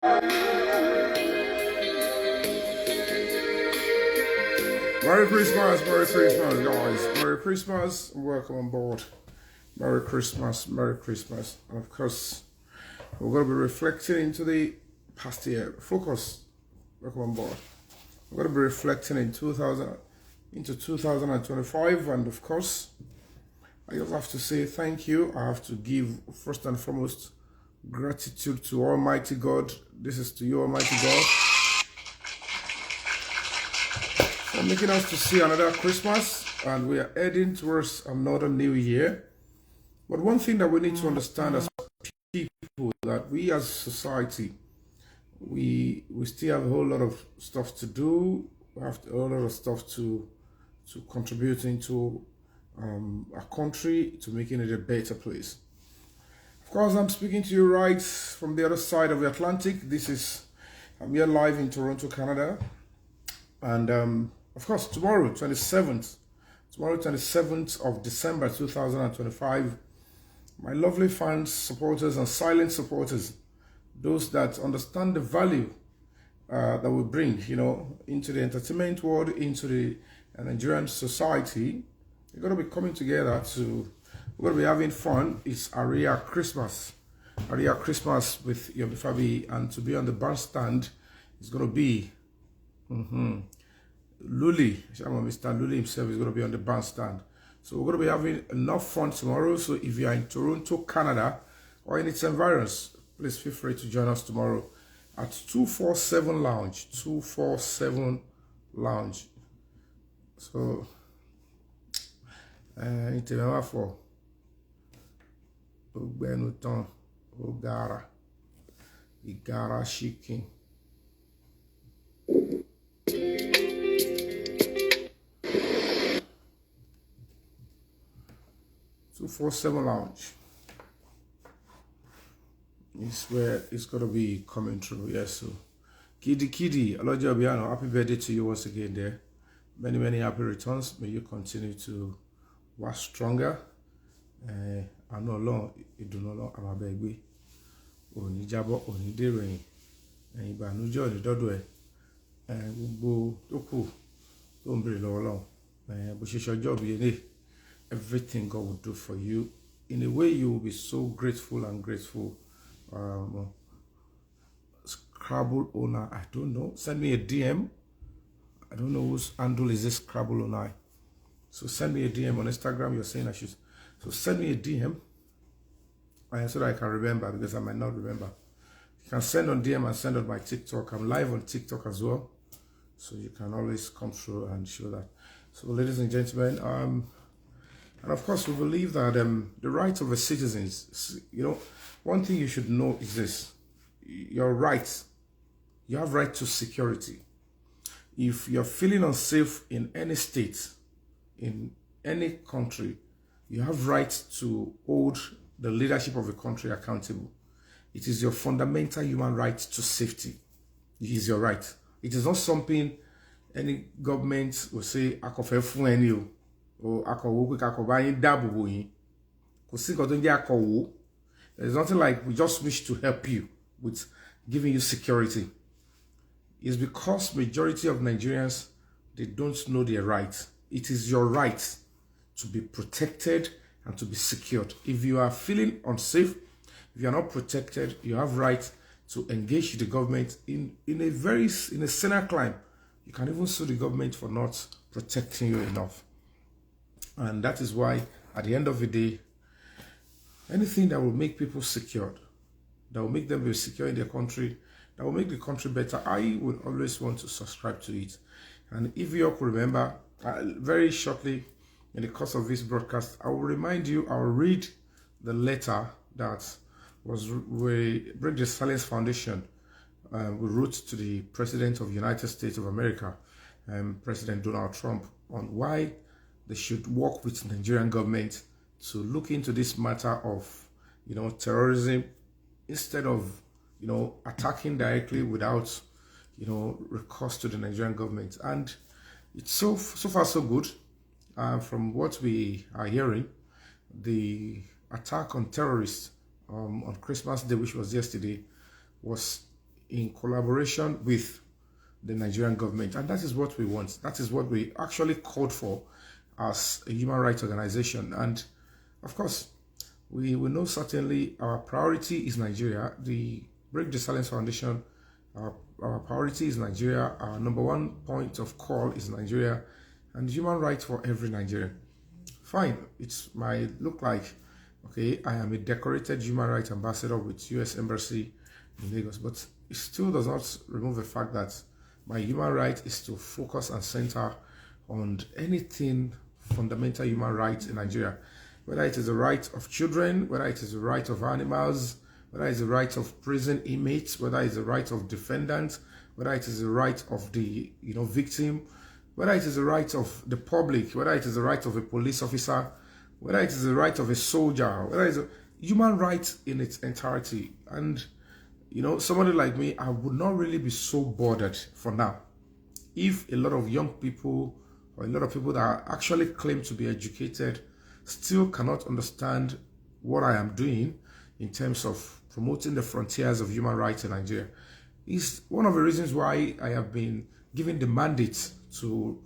Merry Christmas, guys. Merry Christmas, welcome on board. Merry Christmas, Merry Christmas. And of course, we're going to be reflecting into the past year. Focus, welcome on board. We're going to be reflecting into 2025, and of course, I just have to say thank you. I have to give first and foremost gratitude to Almighty God. This is to you, Almighty God, for making us to see another Christmas, and we are heading towards another new year. But one thing that we need to understand as people, that we as society, we still have a whole lot of stuff to do. We have a whole lot of stuff to contribute into our country, to making it a better place. Of course, I'm speaking to you right from the other side of the Atlantic. I'm here live in Toronto, Canada. And of course, tomorrow, 27th of December 2025, my lovely fans, supporters, and silent supporters, those that understand the value that we bring, into the entertainment world, into the Nigerian society, we're going to be coming together we're going to be having fun. It's Aria Christmas with Yomi Fabi, and to be on the bandstand is going to be Luli. Mr. Luli himself is going to be on the bandstand. So we're going to be having enough fun tomorrow. So if you are in Toronto, Canada, or in its environs, please feel free to join us tomorrow at 247 Lounge. 247 Lounge. So, for Ogbenutan, Ogara, Igara Shikin. 247 Lounge is where it's going to be coming through. Yes, so Kiddy, Aloja Obiano, happy birthday to you once again there. Many, many happy returns. May you continue to work stronger. I know long, you do not know about baby. Oni jabo, oni dereyin. Ìbànújẹ́ ò ní dọ́dọ̀ ẹ̀. Gbogbo tó kù tó ń bèrè lọ́wọ́ Ọlọ́run. Bó ṣe ṣọjọ́ bí eléyìí, everything God will do for you. In a way, you will be so grateful and grateful. Scrabble owner, I don't know. Send me a DM. I don't know whose handle is this Scrabble owner. So send me a DM on Instagram. You're saying I should. So send me a DM. So that I can remember, because I might not remember. You can send on DM and send on my TikTok. I'm live on TikTok as well. So you can always come through and show that. So ladies and gentlemen, and of course, we believe that the rights of the citizens, one thing you should know is this: your rights. You have right to security. If you're feeling unsafe in any state, in any country, you have right to hold the leadership of the country accountable. It is your fundamental human right to safety. It is your right. It is not something any government will say, "Akofe fun eni o," or "Akowo pe kakoba yin dabobo yin." Kò sí nǹkan tó ń jẹ́ akowo. There's nothing like we just wish to help you with giving you security. It's because majority of Nigerians, they don't know their rights. It is your right to be protected and to be secured. If you are feeling unsafe, if you are not protected, you have right to engage the government in a sinner climb. You can even sue the government for not protecting you enough. And that is why, at the end of the day, anything that will make people secured, that will make them be secure in their country, that will make the country better, I would always want to subscribe to it. And if you all could remember, very shortly in the course of this broadcast, I will remind you, I will read the letter that we Break the Silence Foundation we wrote to the President of the United States of America, President Donald Trump, on why they should work with the Nigerian government to look into this matter of, terrorism, instead of, attacking directly without, recourse to the Nigerian government. And it's so far so good. From what we are hearing, the attack on terrorists on Christmas Day, which was yesterday, was in collaboration with the Nigerian government. And that is what we want. That is what we actually called for as a human rights organization. And of course, we know certainly our priority is Nigeria. The Break the Silence Foundation, our priority is Nigeria. Our number one point of call is Nigeria, and human rights for every Nigerian. Fine, it might look like, okay, I am a decorated human rights ambassador with U.S. Embassy in Lagos, but it still does not remove the fact that my human right is to focus and center on anything fundamental human rights in Nigeria, whether it is the right of children, whether it is the right of animals, whether it's the right of prison inmates, whether it's the right of defendants, whether it is the right of the victim, whether it is the right of the public, whether it is the right of a police officer, whether it is the right of a soldier, whether it's a human right in its entirety. And somebody like me, I would not really be so bothered for now if a lot of young people or a lot of people that actually claim to be educated still cannot understand what I am doing in terms of promoting the frontiers of human rights in Nigeria. It's one of the reasons why I have been given the mandate to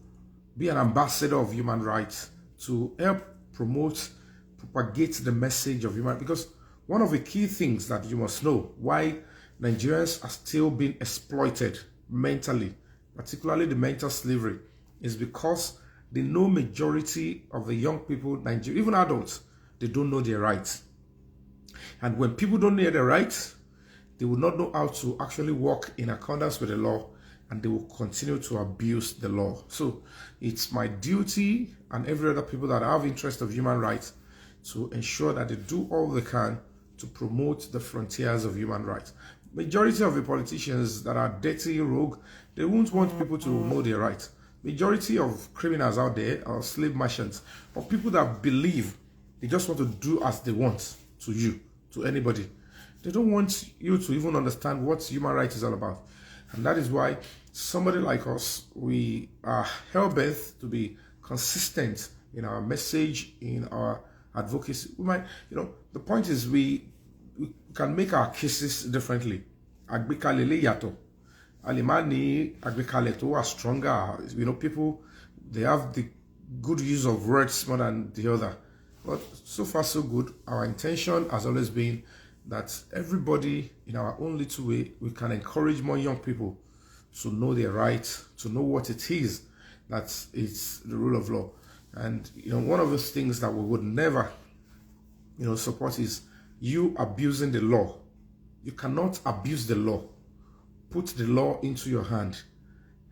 be an ambassador of human rights, to help promote, propagate the message of human rights. Because one of the key things that you must know why Nigerians are still being exploited mentally, particularly the mental slavery, is because they know majority of the young people, Nigeria, even adults, they don't know their rights. And when people don't know their rights, they will not know how to actually work in accordance with the law, and they will continue to abuse the law. So it's my duty and every other people that have interest of human rights to ensure that they do all they can to promote the frontiers of human rights. Majority of the politicians that are dirty, rogue, they won't want people to know their rights. Majority of criminals out there are slave merchants, or people that believe they just want to do as they want to you, to anybody. They don't want you to even understand what human rights is all about. And that is why somebody like us, we are hell-bent to be consistent in our message, in our advocacy. We might, the point is we can make our cases differently. Agbekalele yato. Alimani agbekale to are stronger. People, they have the good use of words more than the other. But so far so good. Our intention has always been that everybody in our own little way, we can encourage more young people to know their rights, to know what it is that it's the rule of law. And one of those things that we would never support is you abusing the law. You cannot abuse the law. Put the law into your hand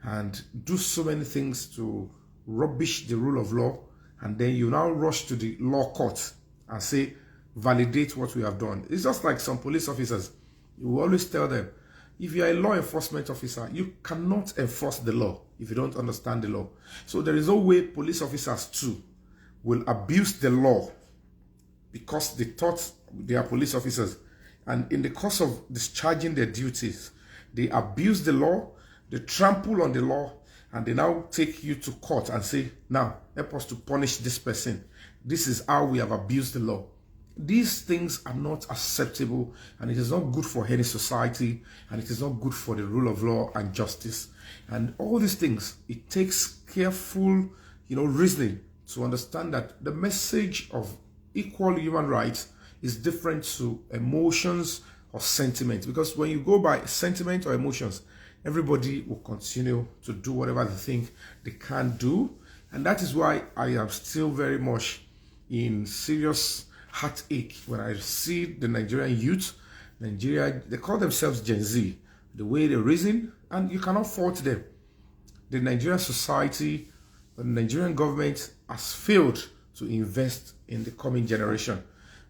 and do so many things to rubbish the rule of law, and then you now rush to the law court and say, validate what we have done. It's just like some police officers. You will always tell them, if you are a law enforcement officer, you cannot enforce the law if you don't understand the law. So there is no way police officers too will abuse the law because they thought they are police officers. And in the course of discharging their duties, they abuse the law, they trample on the law, and they now take you to court and say, now, help us to punish this person. This is how we have abused the law. These things are not acceptable, and it is not good for any society, and it is not good for the rule of law and justice. And all these things, it takes careful, reasoning to understand that the message of equal human rights is different to emotions or sentiment. Because when you go by sentiment or emotions, everybody will continue to do whatever they think they can do. And that is why I am still very much in serious heartache when I see the Nigerian youth. They call themselves Gen Z, the way they reason, and you cannot fault them. The Nigerian society, the Nigerian government has failed to invest in the coming generation.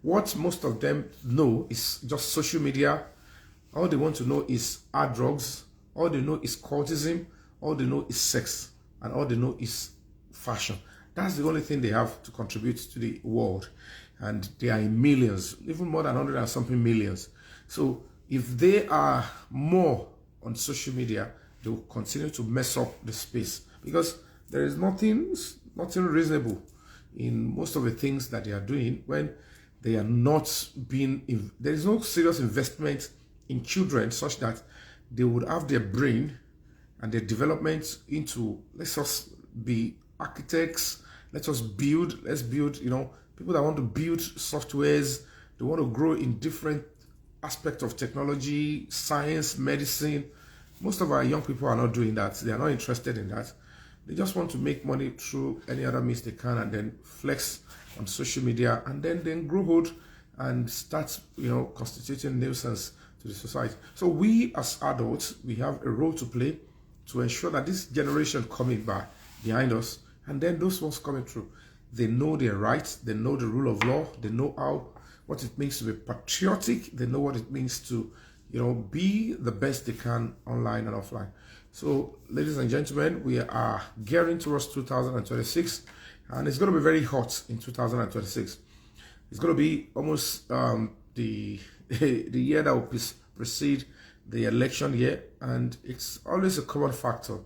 What most of them know is just social media. All they want to know is hard drugs. All they know is cultism. All they know is sex. And all they know is fashion. That's the only thing they have to contribute to the world. And they are in millions, even more than 100 and something millions. So if they are more on social media, they will continue to mess up the space, because there is nothing reasonable in most of the things that they are doing when they are not being, there is no serious investment in children such that they would have their brain and their development into, let's us be architects, let's build, people that want to build softwares, they want to grow in different aspects of technology, science, medicine. Most of our young people are not doing that. They are not interested in that. They just want to make money through any other means they can and then flex on social media and then grow old and start, constituting nuisance to the society. So we as adults, we have a role to play to ensure that this generation coming by behind us, and then those ones coming through, they know their rights, they know the rule of law, they know what it means to be patriotic, they know what it means to, be the best they can online and offline. So, ladies and gentlemen, we are gearing towards 2026, and it's going to be very hot in 2026. It's going to be almost the year that will precede the election year, and it's always a common factor.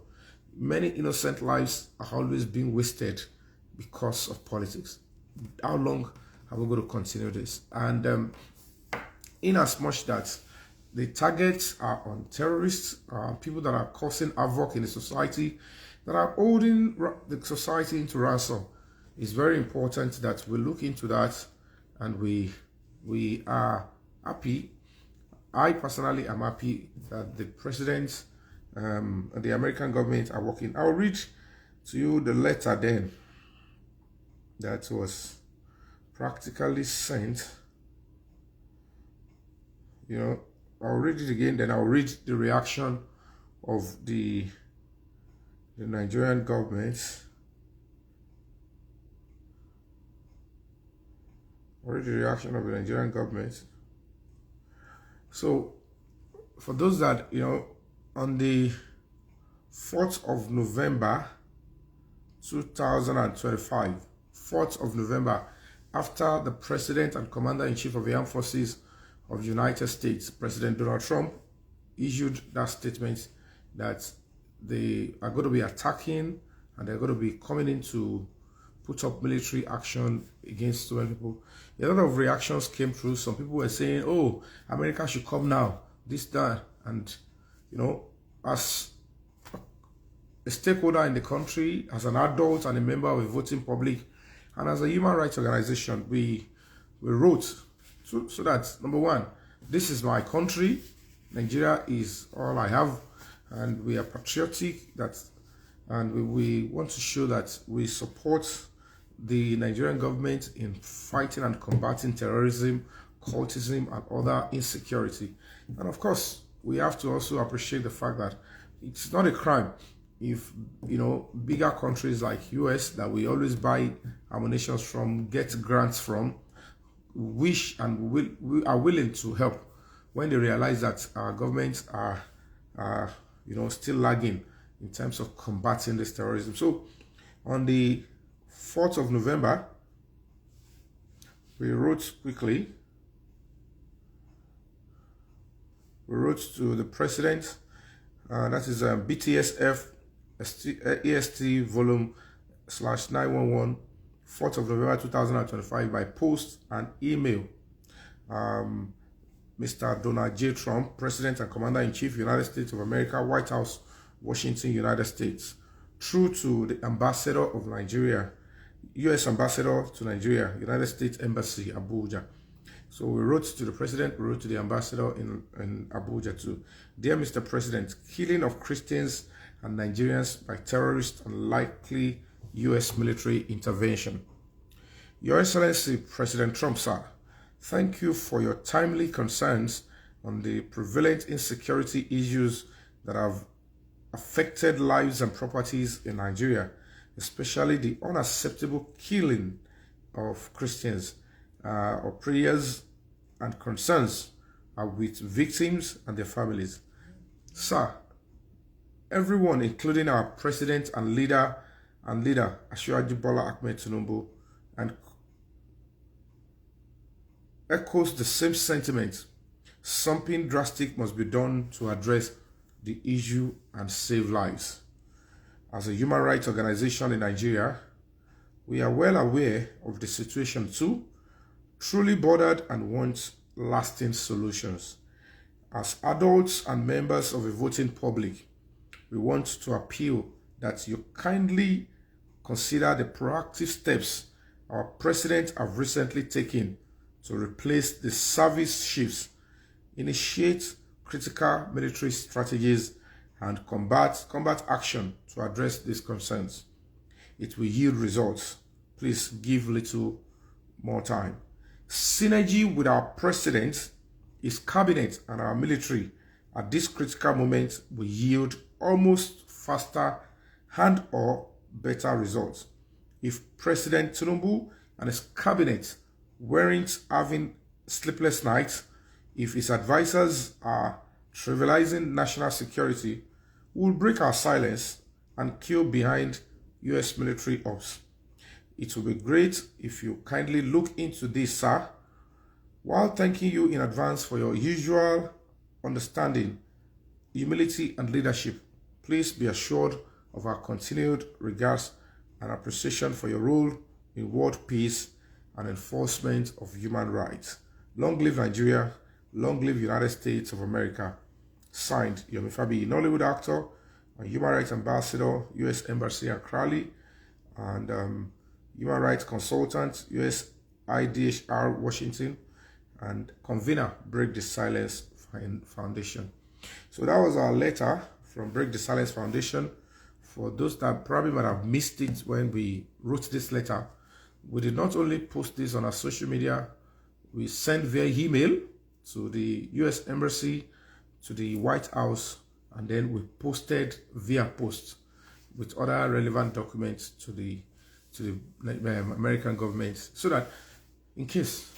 Many innocent lives are always being wasted because of politics. How long are we going to continue this? And in as much that the targets are on terrorists, people that are causing havoc in the society, that are holding the society into ransom, it's very important that we look into that, and we are happy. I personally am happy that the president and the American government are working. I'll read to you the letter then that was practically sent. I'll read it again, then I'll read the reaction of the Nigerian government. I'll read the reaction of the Nigerian government. So, for those that, on the 4th of November 2025, 4th of November, after the President and Commander-in-Chief of the Armed Forces of the United States, President Donald Trump, issued that statement that they are going to be attacking and they're going to be coming in to put up military action against so many people. A lot of reactions came through. Some people were saying, oh, America should come now, this, that. And, as a stakeholder in the country, as an adult and a member of a voting public, and as a human rights organization, we wrote so that, number one, this is my country. Nigeria is all I have, and we are patriotic, and we want to show that we support the Nigerian government in fighting and combating terrorism, cultism, and other insecurity. And of course, we have to also appreciate the fact that it's not a crime if, bigger countries like US that we always buy ammunition from, get grants from, wish and are willing to help when they realize that our governments are still lagging in terms of combating this terrorism. So on the 4th of November, we wrote quickly. We wrote to the president, that is BTSF EST volume /911, 4th of November 2025, by post and email. Mr. Donald J. Trump, President and Commander-in-Chief, United States of America, White House, Washington, United States. Through to the Ambassador of Nigeria, U.S. Ambassador to Nigeria, United States Embassy, Abuja. So we wrote to the President, we wrote to the Ambassador in Abuja too. Dear Mr. President, killing of Christians and Nigerians by terrorists and likely U.S. military intervention. Your Excellency, President Trump, sir, thank you for your timely concerns on the prevalent insecurity issues that have affected lives and properties in Nigeria, especially the unacceptable killing of Christians. Our prayers and concerns are with victims and their families. Sir, everyone, including our President and leader, Asiwaju Bola Ahmed Tinubu, and echoes the same sentiment. Something drastic must be done to address the issue and save lives. As a human rights organization in Nigeria, we are well aware of the situation too, truly bothered and want lasting solutions. As adults and members of a voting public, we want to appeal that you kindly consider the proactive steps our president have recently taken to replace the service chiefs, initiate critical military strategies, and combat action to address these concerns. It will yield results. Please give little more time. Synergy with our president, his cabinet, and our military at this critical moment will yield almost faster and or better results. If President Tinubu and his cabinet weren't having sleepless nights, if his advisors are trivializing national security, we will break our silence and queue behind US military ops. It will be great if you kindly look into this, sir. While thanking you in advance for your usual understanding, humility, and leadership, please be assured of our continued regards and appreciation for your role in world peace and enforcement of human rights. Long live Nigeria, long live United States of America. Signed, Yomi Fabi, Nollywood actor and human rights ambassador, U.S. Embassy at Crowley, and human rights consultant, U.S. IDHR Washington, and convener, Break the Silence Foundation. So that was our letter from Break the Silence Foundation. For those that probably might have missed it when we wrote this letter, we did not only post this on our social media, we sent via email to the U.S. Embassy, to the White House, and then we posted via post with other relevant documents to the American government, so that in case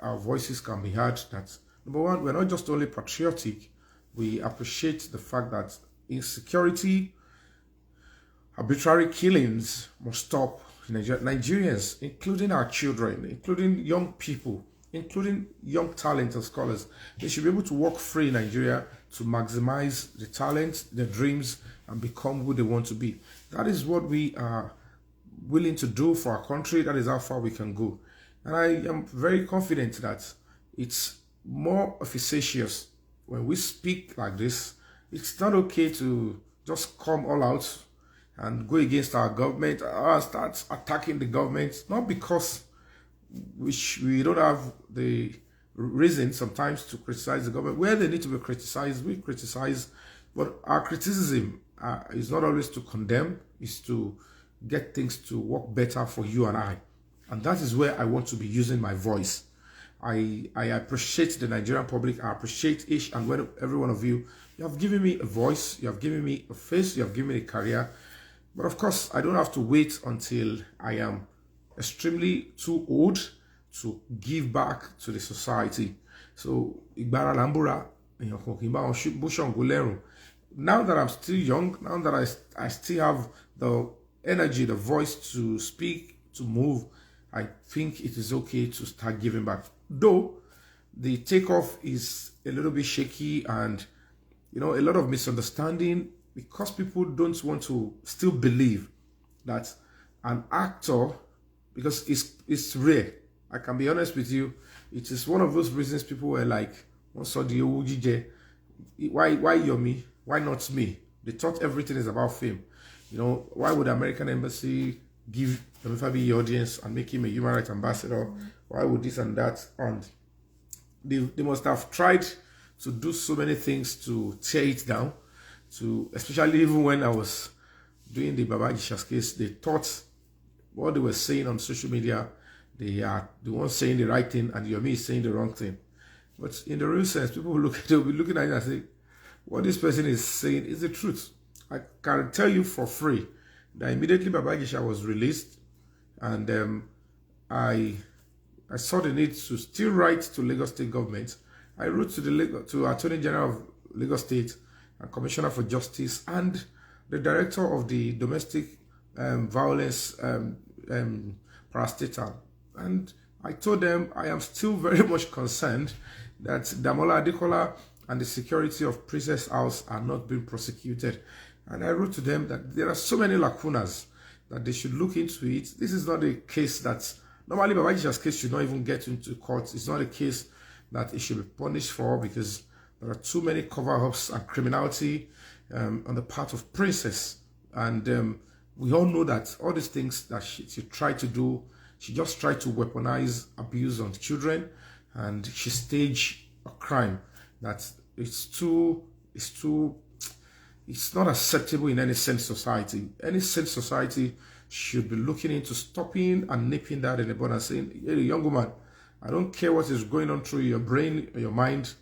our voices can be heard, that number one, we're not just only patriotic, we appreciate the fact that insecurity, arbitrary killings must stop. Nigerians, including our children, including young people, including young talent and scholars, they should be able to walk free in Nigeria to maximize the talent, their dreams, and become who they want to be. That is what we are willing to do for our country. That is how far we can go. And I am very confident that it's more efficacious when we speak like this. It's not okay to just come all out and go against our government or start attacking the government, not because we don't have the reason sometimes to criticize the government. Where they need to be criticized, we criticize, but our criticism is not always to condemn, is to get things to work better for you and I. And that is where I want to be using my voice. I appreciate the Nigerian public. I appreciate each and every one of you. You have given me a voice, you have given me a face, you have given me a career. But of course, I don't have to wait until I am extremely too old to give back to the society. So, now that I'm still young, now that I still have the energy, the voice to speak, to move, I think it is okay to start giving back. Though the takeoff is a little bit shaky and, a lot of misunderstanding, because people don't want to still believe that an actor, because it's rare. I can be honest with you. It is one of those reasons people were like, why Yomi? Why not me? They thought everything is about fame. Why would the American embassy give the audience and make him a human rights ambassador? Why would this and that? And they must have tried to do so many things to tear it down. Especially even when I was doing the Baba Gisha's case, they thought what they were saying on social media, they are the ones saying the right thing and Yomi is saying the wrong thing. But in the real sense, people will be looking at it and say, what this person is saying is the truth. I can tell you for free that immediately Baba Gisha was released, and I saw the need to still write to Lagos State government. I wrote to Attorney General of Lagos State and Commissioner for Justice and the Director of the Domestic Violence Parastatal. And I told them I am still very much concerned that Damola Adekola and the security of Princess House are not being prosecuted. And I wrote to them that there are so many lacunas that they should look into it. This is not a case that, normally Babajisha's case should not even get into court. It's not a case that it should be punished for, because There are too many cover-ups and criminality on the part of Princess. And we all know that all these things that she tried to do, she just tried to weaponize abuse on children, and she staged a crime that it's not acceptable in any sense society. Any sense society should be looking into stopping and nipping that in the bud and saying, hey, young woman, I don't care what is going on through your brain or your mind.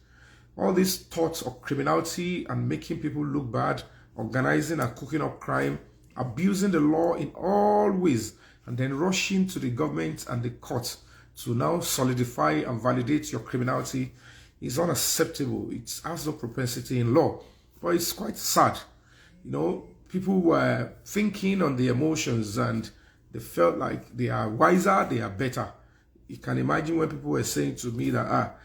All these thoughts of criminality and making people look bad, organizing and cooking up crime, abusing the law in all ways, and then rushing to the government and the court to now solidify and validate your criminality is unacceptable. It has no propensity in law. But it's quite sad. You know, people were thinking on the emotions and they felt like they are wiser, they are better. You can imagine when people were saying to me that,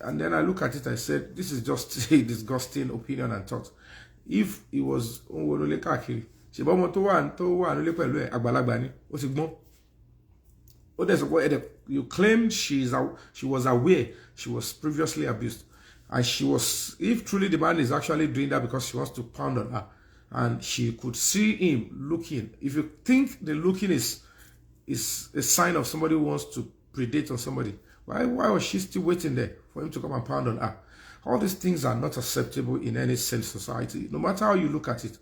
and then I look at it, I said, this is just a disgusting opinion and thought. If it was you claim she was aware she was previously abused, and she was, if truly the man is actually doing that because she wants to pound on her, and she could see him looking. If you think the looking is a sign of somebody who wants to predate on somebody, why was she still waiting there for him to come and pound on her? All these things are not acceptable in any sense society, no matter how you look at it.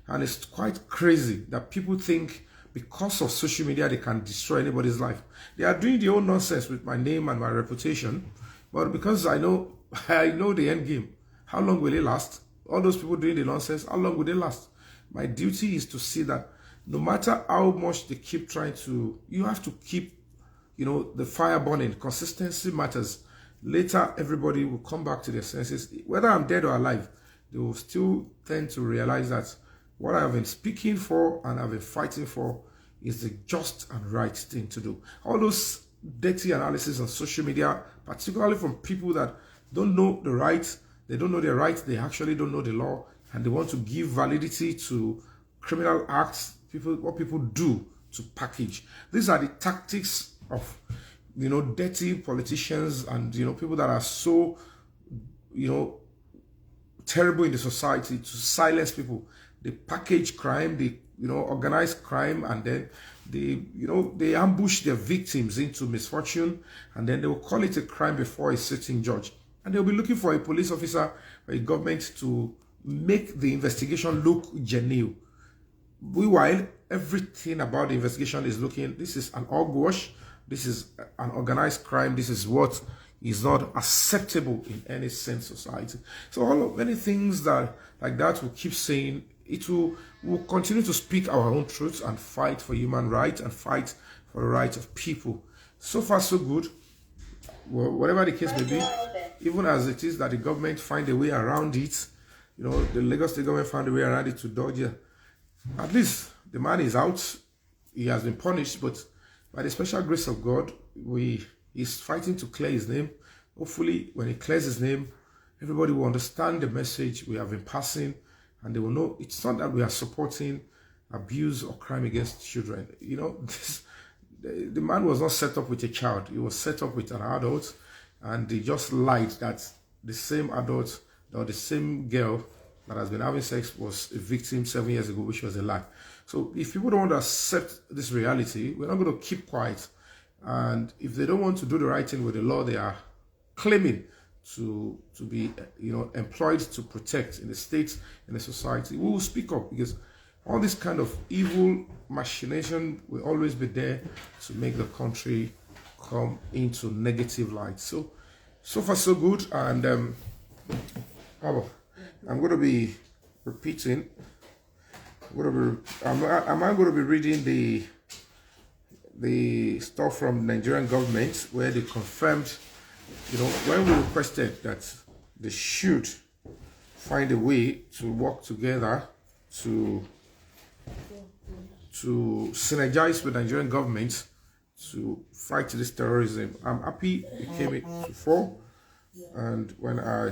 And it's quite crazy that people think because of social media they can destroy anybody's life. They are doing their own nonsense with my name and my reputation, but because I know the end game. How long will it last? All those people doing the nonsense, how long will they last? My duty is to see that no matter how much they keep trying to, you have to keep, the fire burning. Consistency matters. Later, everybody will come back to their senses. Whether I'm dead or alive, they will still tend to realize that what I have been speaking for and I've been fighting for is the just and right thing to do. All those dirty analysis on social media, particularly from people that don't know the right, they don't know their rights, they actually don't know the law, and they want to give validity to criminal acts, what people do to package. These are the tactics of, dirty politicians and, people that are so, terrible in the society to silence people. They package crime, they, organize crime, and then they ambush their victims into misfortune, and then they will call it a crime before a sitting judge. And they'll be looking for a police officer or a government to make the investigation look genuine. Meanwhile, everything about the investigation is looking, this is an hogwash, this is an organized crime, this is what is not acceptable in any sense society. So many things that like that will keep saying, we'll continue to speak our own truths and fight for human rights and fight for the rights of people. So far, so good. Well, whatever the case may be, even as it is that the government find a way around it, the Lagos State government found a way around it to dodge it. At least the man is out. He has been punished, but by the special grace of God, he's fighting to clear his name. Hopefully, when he clears his name, everybody will understand the message we have been passing, and they will know it's not that we are supporting abuse or crime against children. The man was not set up with a child. He was set up with an adult, and they just lied that the same adult or the same girl that has been having sex was a victim 7 years ago, which was a lie. So if people don't want to accept this reality, we're not going to keep quiet. And if they don't want to do the right thing with the law they are claiming to be employed to protect in the state, in the society, we will speak up, because all this kind of evil machination will always be there to make the country come into negative light. So far so good. And I'm going to be repeating. I'm going to be reading the stuff from the Nigerian government where they confirmed, when we requested that they should find a way to work together to synergize with the Nigerian government to fight this terrorism. I'm happy it came to fore, and when I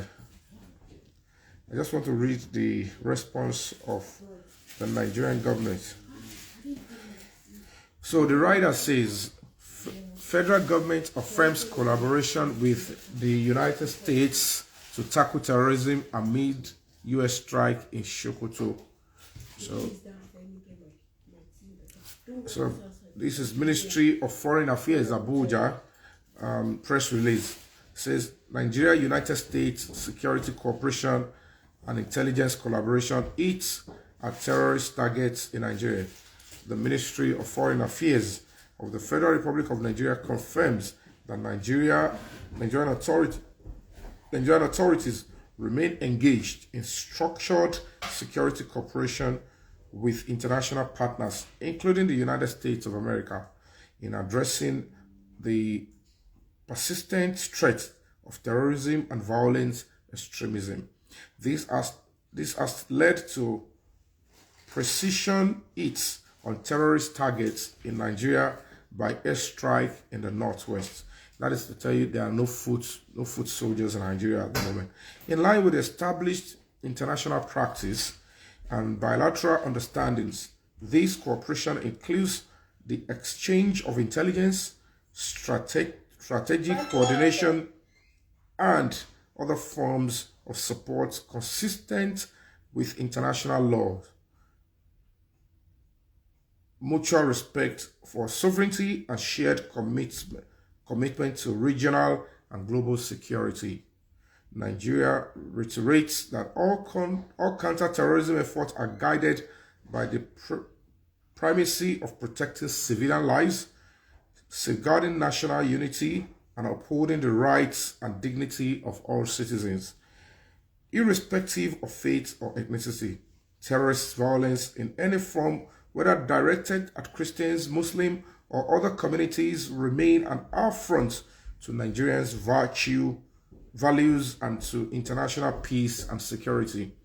just want to read the response of the Nigerian government. So the writer says, federal government affirms collaboration with the United States to tackle terrorism amid U.S. strike in Sokoto. So this is Ministry of Foreign Affairs, Abuja, press release. It says Nigeria, United States Security Cooperation and Intelligence Collaboration hits at terrorist targets in Nigeria. The Ministry of Foreign Affairs of the Federal Republic of Nigeria confirms that Nigerian authorities remain engaged in structured security cooperation with international partners, including the United States of America, in addressing the persistent threat of terrorism and violent extremism. This has led to precision hits on terrorist targets in Nigeria by airstrike in the northwest. That is to tell you there are no foot soldiers in Nigeria at the moment. In line with established international practice and bilateral understandings, this cooperation includes the exchange of intelligence, strategic coordination, and other forms of support consistent with international law, mutual respect for sovereignty, and shared commitment to regional and global security. Nigeria reiterates that all counter-terrorism efforts are guided by the primacy of protecting civilian lives, safeguarding national unity, and upholding the rights and dignity of all citizens. Irrespective of faith or ethnicity, terrorist violence in any form, whether directed at Christians, Muslims, or other communities, remain an affront to Nigerians' values and to international peace and security.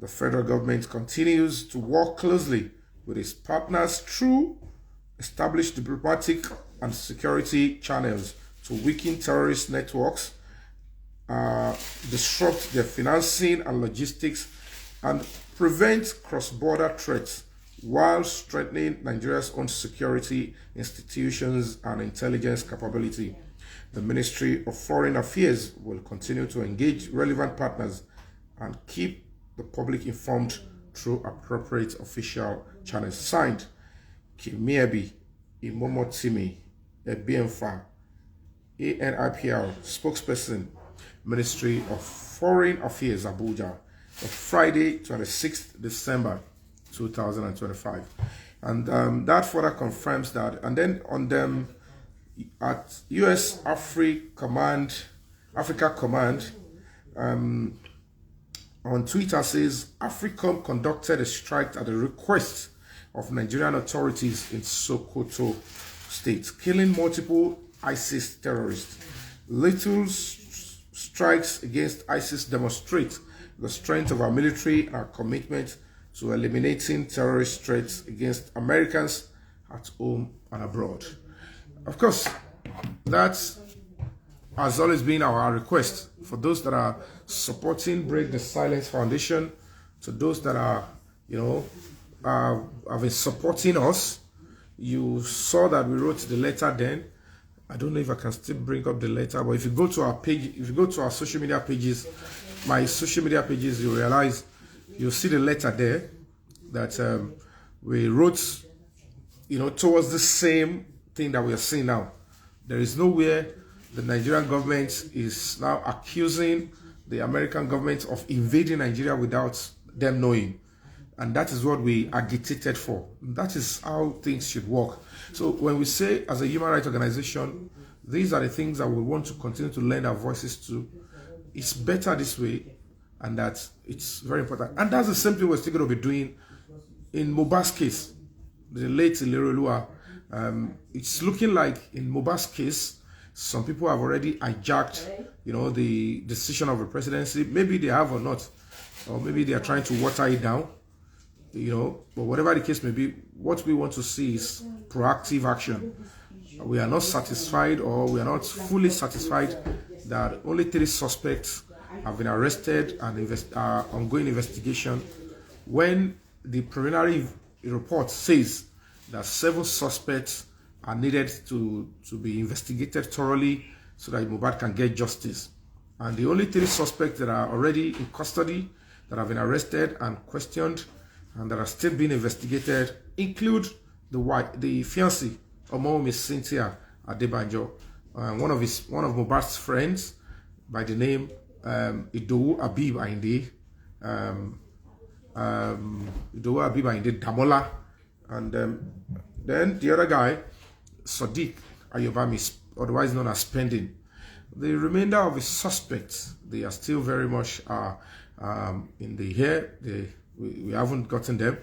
The federal government continues to work closely with its partners through established diplomatic and security channels to weaken terrorist networks, disrupt their financing and logistics, and prevent cross-border threats, while strengthening Nigeria's own security institutions and intelligence capability. The Ministry of Foreign Affairs will continue to engage relevant partners and keep the public informed through appropriate official channels. Signed, Kimiebi Imomotimi Ebiemfa, ANIPL spokesperson, Ministry of Foreign Affairs, Abuja, on Friday, 26th December 2025. And that further confirms that. And then on them at US Africa Command on Twitter says AFRICOM conducted a strike at the request of Nigerian authorities in Sokoto State, killing multiple ISIS terrorists. Little strikes against ISIS demonstrate the strength of our military and our commitment to eliminating terrorist threats against Americans at home and abroad. Of course, that has always been our request for those that are supporting Break the Silence Foundation, to those that are, have been supporting us. You saw that we wrote the letter then. I don't know if I can still bring up the letter, but if you go to our page, if you go to our social media pages, my social media pages, you realize, you'll see the letter there that we wrote, towards the same thing that we are seeing now. There is nowhere the Nigerian government is now accusing the American government of invading Nigeria without them knowing. And that is what we agitated for. That is how things should work. So when we say, as a human rights organization, these are the things that we want to continue to lend our voices to, it's better this way, and that it's very important. And that's the same thing we're still going to be doing in Mohbad's case, the late Ilerolua. It's looking like in Mohbad's case, some people have already hijacked, the decision of the presidency. Maybe they have or not, or maybe they are trying to water it down, but whatever the case may be, what we want to see is proactive action. We are not satisfied, or we are not fully satisfied that only 3 suspects have been arrested and ongoing investigation, when the preliminary report says that 7 suspects are needed to be investigated thoroughly so that Mohbad can get justice. And the only 3 suspects that are already in custody, that have been arrested and questioned, and that are still being investigated, include the fiancée of Miss Cynthia Adebanjo, one of Mohbad's friends by the name Idowu Abib Ayinde, Idowu Abib Ayinde Damola, and then the other guy, Sadiq Ayobami, otherwise known as Spending. The remainder of the suspects, they are still very much in the air. We haven't gotten them,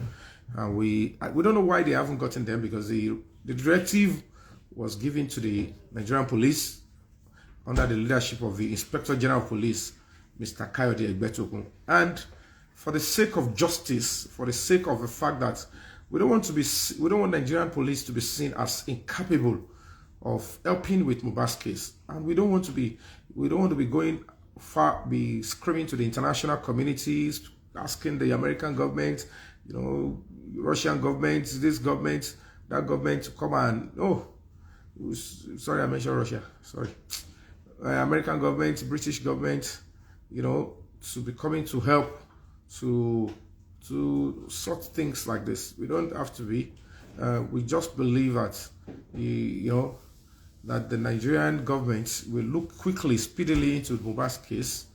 and we don't know why they haven't gotten them, because the directive was given to the Nigerian police under the leadership of the Inspector General of Police, Mr. Kayode Egbetokun. And for the sake of justice, for the sake of the fact that we don't want Nigerian police to be seen as incapable of helping with Mohbad's case, and we don't want to be going far, be screaming to the international communities, asking the American government, Russian government, this government, that government to come and sorry, I mentioned Russia. Sorry, American government, British government, to be coming to help to sort things like this. We don't have to be. We just believe that that the Nigerian government will look quickly, speedily into Mohbad's case.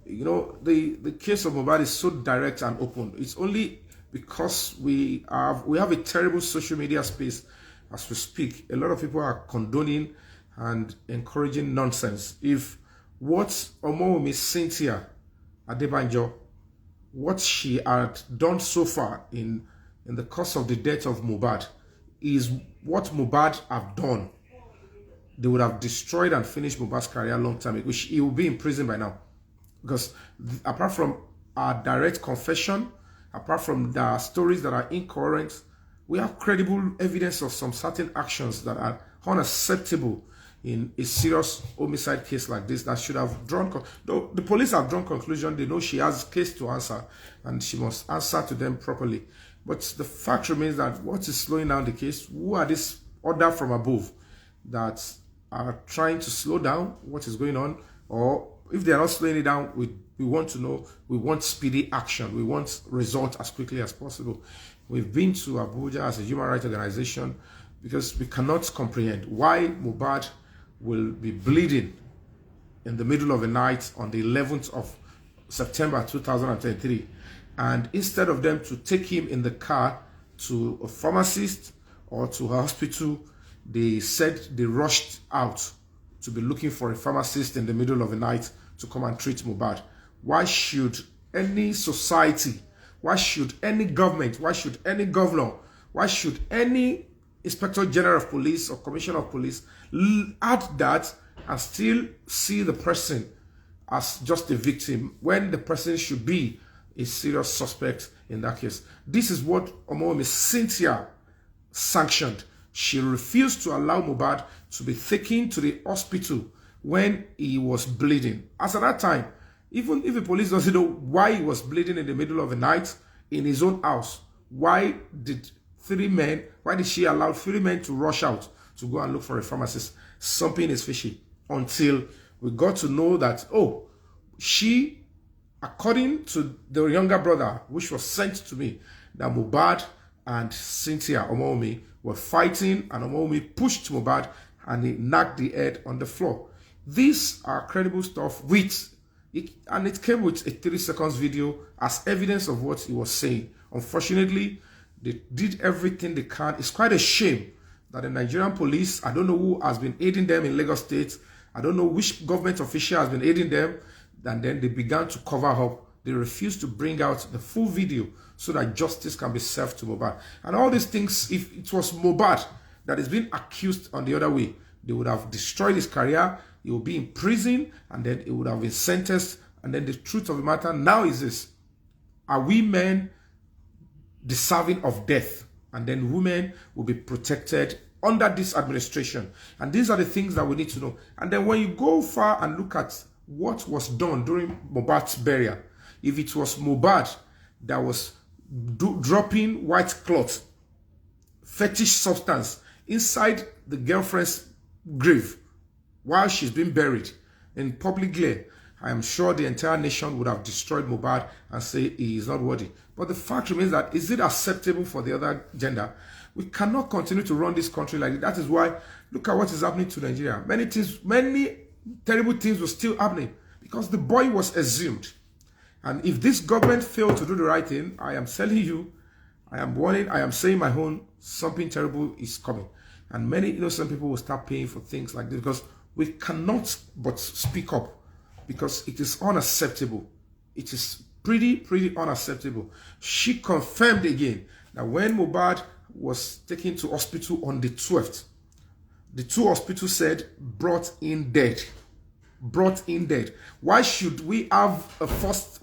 The case of Mohbad is so direct and open. It's only because we have a terrible social media space as we speak. A lot of people are condoning and encouraging nonsense. If what Miss Cynthia Adebanjo, what she had done so far in the course of the death of Mohbad is what Mohbad have done, they would have destroyed and finished Mohbad's career a long time ago. He will be in prison by now. Because apart from our direct confession, apart from the stories that are incoherent, we have credible evidence of some certain actions that are unacceptable in a serious homicide case like this that should have drawn... The police have drawn conclusion. They know she has a case to answer and she must answer to them properly. But the fact remains that what is slowing down the case? Who are these order from above that are trying to slow down what is going on? Or if they are not slowing it down, we want to know, we want speedy action. We want results as quickly as possible. We've been to Abuja as a human rights organization because we cannot comprehend why Mohbad will be bleeding in the middle of the night on the 11th of September 2023. And instead of them to take him in the car to a pharmacist or to a hospital, they said they rushed out to be looking for a pharmacist in the middle of the night to come and treat Mohbad. Why should any society, why should any government, why should any governor, why should any Inspector General of Police or Commissioner of Police add that and still see the person as just a victim when the person should be a serious suspect in that case? This is what Miss Cynthia sanctioned. She refused to allow Mohbad to be taken to the hospital when he was bleeding. As at that time, even if the police doesn't know why he was bleeding in the middle of the night in his own house, why did she allow 3 men to rush out to go and look for a pharmacist? Something is fishy. Until we got to know that, she, according to the younger brother, which was sent to me, that Mohbad and Cynthia Omomi were fighting, and Omomi pushed Mohbad and he knocked the head on the floor. These are credible stuff and it came with a 3 seconds video as evidence of what he was saying. Unfortunately, they did everything they can. It's quite a shame that the Nigerian police, I don't know who has been aiding them in Lagos State, I don't know which government official has been aiding them, and then they began to cover up. They refused to bring out the full video so that justice can be served to Mohbad. And all these things, if it was Mohbad that is being accused on the other way, they would have destroyed his career, he would be in prison, and then he would have been sentenced. And then the truth of the matter now is this: are we men deserving of death? And then women will be protected under this administration. And these are the things that we need to know. And then when you go far and look at what was done during Mohbad's burial, if it was Mohbad that was dropping white cloth, fetish substance inside the girlfriend's grave while she's being buried in public glare, I am sure the entire nation would have destroyed Mohbad and say he is not worthy. But the fact remains that, is it acceptable for the other gender? We cannot continue to run this country like that. That is why, look at what is happening to Nigeria. Many things, many terrible things were still happening because the boy was exhumed. And if this government failed to do the right thing, I am telling you, I am warning, I am saying my own, something terrible is coming. And many innocent people will start paying for things like this because we cannot but speak up, because it is unacceptable. It is pretty unacceptable. She confirmed again that when Mohbad was taken to hospital on the 12th, the two hospitals said brought in dead. Brought in dead. Why should we have first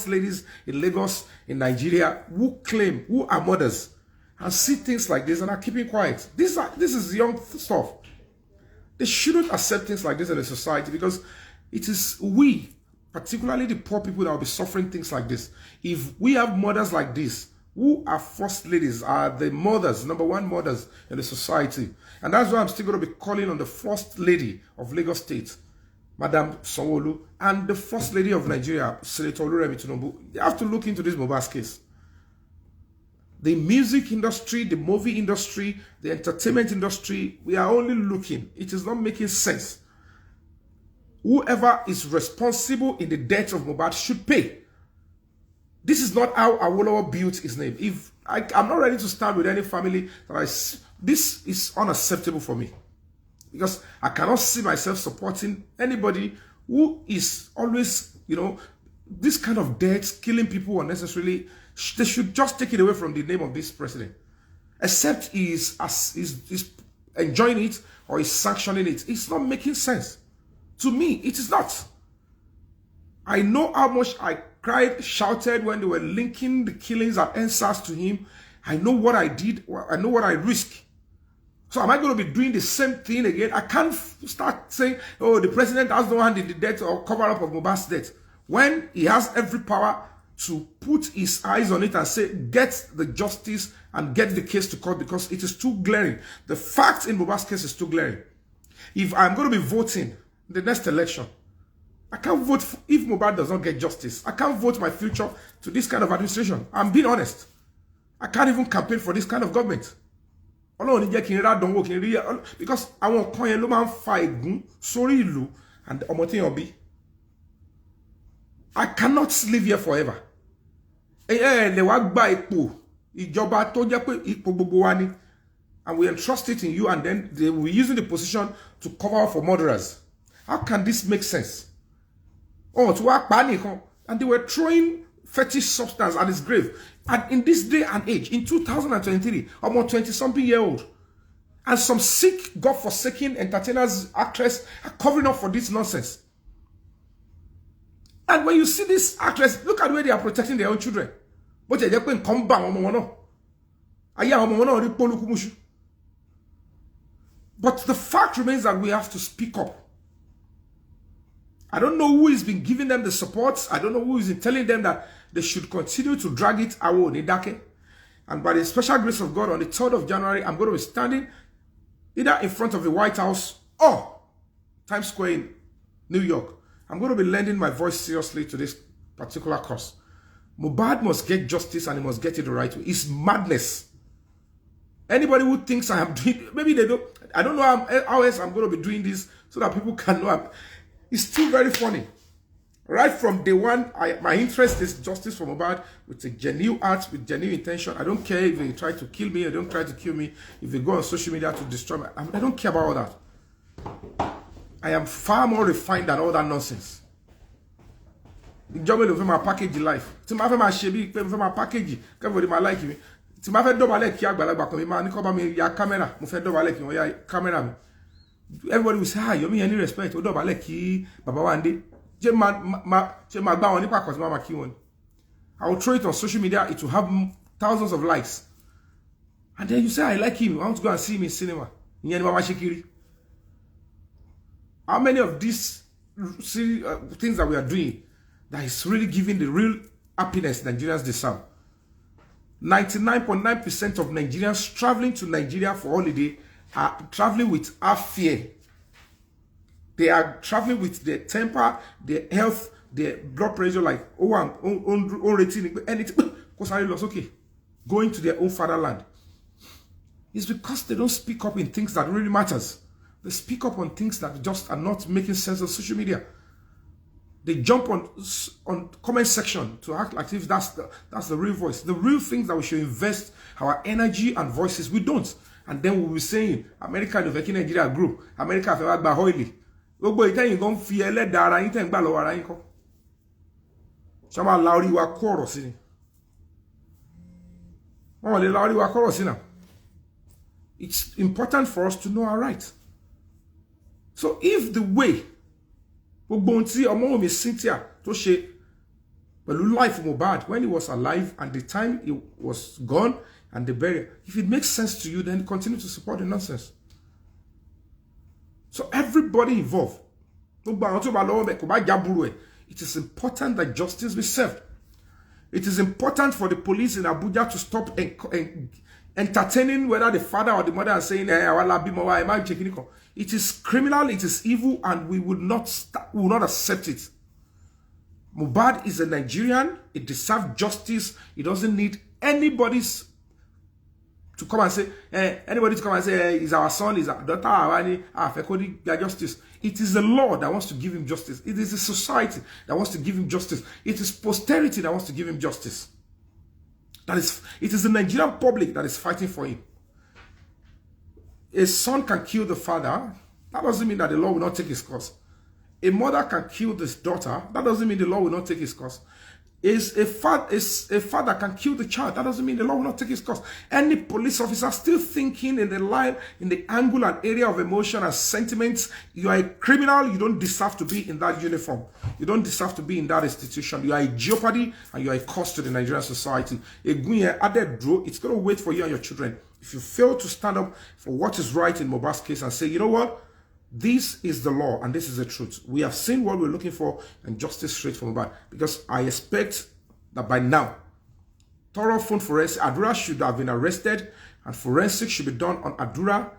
ladies in Lagos, in Nigeria, who claim, who are mothers, and see things like this and are keeping quiet? This is young stuff. They shouldn't accept things like this in a society, because it is we, particularly the poor people, that will be suffering things like this. If we have mothers like this, who are first ladies, are the mothers, number one mothers in the society. And that's why I'm still going to be calling on the first lady of Lagos State, Madam Sanwo-Olu, and the first lady of Nigeria, Senator Oluremi Tinubu. They have to look into this Mohbad case. The music industry, the movie industry, the entertainment industry, we are only looking. It is not making sense. Whoever is responsible in the death of Mohbad should pay. This is not how Awolowo built his name. If I'm not ready to stand with any family this is unacceptable for me, because I cannot see myself supporting anybody who is always, this kind of deaths, killing people unnecessarily. They should just take it away from the name of this president, except he's enjoying it or is sanctioning it. It's not making sense. To me, it is not. I know how much I cried, shouted when they were linking the killings at NSAS to him. I know what I did. I know what I risked. So am I going to be doing the same thing again? I can't start saying, oh, the president has no hand in the death or cover up of Mohbad's death, when he has every power to put his eyes on it and say, get the justice and get the case to court, because it is too glaring. The fact in Mohbad's case is too glaring. If I'm going to be voting the next election, I can't vote if Mohbad does not get justice. I can't vote my future to this kind of administration. I'm being honest. I can't even campaign for this kind of government. Because I want coin ló máa ń fa ègún sórí ìlú and ọmọ tí yàn bí. I cannot live here forever. Le wá gba ipò ìjọba tó jẹ́ pé ipò gbogbo wa ni, and we entrust it in you, and then they will be using the position to cover up for murderers. How can this make sense? Oh, to work panic, and they were throwing fetish substance at his grave. And in this day and age, in 2023, almost 20-something-year-old, and some sick, God-forsaken entertainers, actress are covering up for this nonsense. And when you see this actress, look at the way they are protecting their own children. But they're going to come back. But the fact remains that we have to speak up. I don't know who has been giving them the support. I don't know who is telling them that they should continue to drag it away. And by the special grace of God, on the 3rd of January, I'm going to be standing either in front of the White House or Times Square in New York. I'm going to be lending my voice seriously to this particular cause. Mohbad must get justice, and he must get it the right way. It's madness. Anybody who thinks I am doing, maybe they don't, I don't know how else I'm going to be doing this so that people can know. It's still very funny. Right from day one, my interest is justice for Mohbad with a genuine heart, with genuine intention. I don't care if they try to kill me, or they don't try to kill me, if they go on social media to destroy me. I don't care about all that. I am far more refined than all that nonsense. Ìjọba ló fẹ́ máa package life. Tí ma fẹ́ máa ṣe bí pé mo fẹ́ máa package, everybody máa like mi. Tí ma fẹ́ dọ̀bálẹ̀ kí àgbàlagbà kan mi máa ní kó bá mi ya camera, mo fẹ́ dọ̀bálẹ̀ kí wọ́n ya camera mi. Everybody will say, ah, Yomi, any respect, ó dọ̀bálẹ̀ kí bàbá wa ńdé. Ṣé máa gbá wọn nípa àkọsí máa kí wọn. I will throw it on social media, it will have thousands of likes. And then you say, I like him, I want to go and see him in cinema. Ìyẹn ni màá ṣe kiri. How many of these things that we are doing that is really giving the real happiness Nigerians deserve? 99.9% of Nigerians traveling to Nigeria for holiday are traveling with our fear. They are traveling with their temper, their health, their blood pressure, like, oh, I'm on rating, anything. Because I lost, okay, going to their own fatherland. It's because they don't speak up in things that really matters. They speak up on things that just are not making sense on social media. They jump on comment section to act like if that's the real voice. The real things that we should invest our energy and voices, we don't. And then we'll be saying, America no veki Nigeria group, America fẹ́ wá gba oil. Gbogbo ìtẹ́yìn gan fi ẹlẹ́dàá ara yín tẹ́ ń gbà lọ́wọ́ ara yín kọ́. Ṣé máa la orí wa kó ọ̀rọ̀ sí ni? Wọ́n lè la orí wa kó ọ̀rọ̀ sí náà. It's important for us to know our rights. So if the way gbogbo ohun tí Ọmọ́wùmí Cynthia tó ṣe pẹ̀lú life Mohbad when he was alive and the time he was gone and the burial, if it makes sense to you, then continue to support the nonsense. So everybody involved, it is important that justice be served. It is important for the police in Abuja to stop entertaining whether the father or the mother are saying, it is criminal, it is evil, and we will not accept it. Mohbad is a Nigerian. It deserves justice. It doesn't need anybody's to come and say, anybody to come and say, is our son, is our daughter, justice. It is the law that wants to give him justice. It is the society that wants to give him justice. It is posterity that wants to give him justice. It is the Nigerian public that is fighting for him. A son can kill the father. That doesn't mean that the law will not take its course. A mother can kill this daughter. That doesn't mean the law will not take its course. A father can kill the child. That doesn't mean the law will not take its course. Any police officer still thinking in the line, in the angle and area of emotion and sentiments, you are a criminal. You don't deserve to be in that uniform. You don't deserve to be in that institution. You are a jeopardy and you are a cost to the Nigerian society. It's going to wait for you and your children. If you fail to stand up for what is right in Mohbad's case and say, you know what? This is the law and this is the truth. We have seen what we're looking for and justice straight from Mohbad. Because I expect that by now, thorough phone forensic, Adura should have been arrested and forensic should be done on Adura,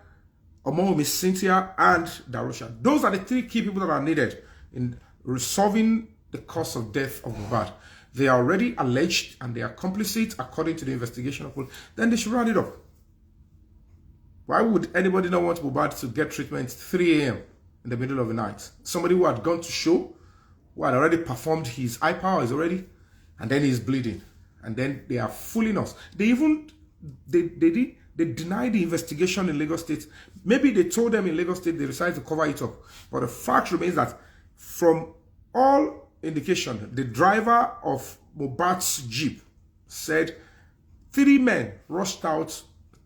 Ọmọ́wùmí Cynthia, and Darusha. Those are the three key people that are needed in resolving the cause of death of Mohbad. They are already alleged and they are complicit according to the investigation of police. Then they should round it up. Why would anybody not want Mohbad to get treatment 3 a.m. in the middle of the night? Somebody who had gone to show, who had already performed his eye powers already, and then he's bleeding. And then they are fooling us. They denied the investigation in Lagos State. Maybe they told them in Lagos State they decided to cover it up. But the fact remains that from all indication, the driver of Mohbad's Jeep said 3 men rushed out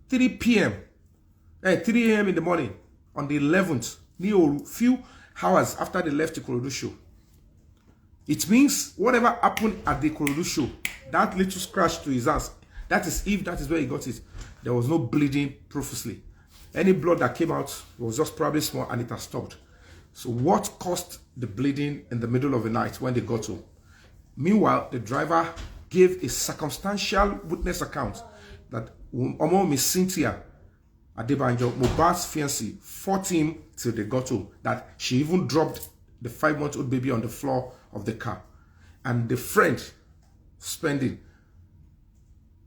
3 p.m. 3 a.m. in the morning on the 11th, near a few hours after they left the Ikorodu show. It means whatever happened at the Ikorodu show, that little scratch to his ass, that is where he got it. There was no bleeding profusely. Any blood that came out was just probably small and it has stopped. So what caused the bleeding in the middle of the night when they got home? Meanwhile, the driver gave a circumstantial witness account that Ọmọ́wùmí Cynthia Adebanjo, Mohbad's fiancée, fought him till they got home. That she even dropped the 5-month-old baby on the floor of the car. And the friend, Spending,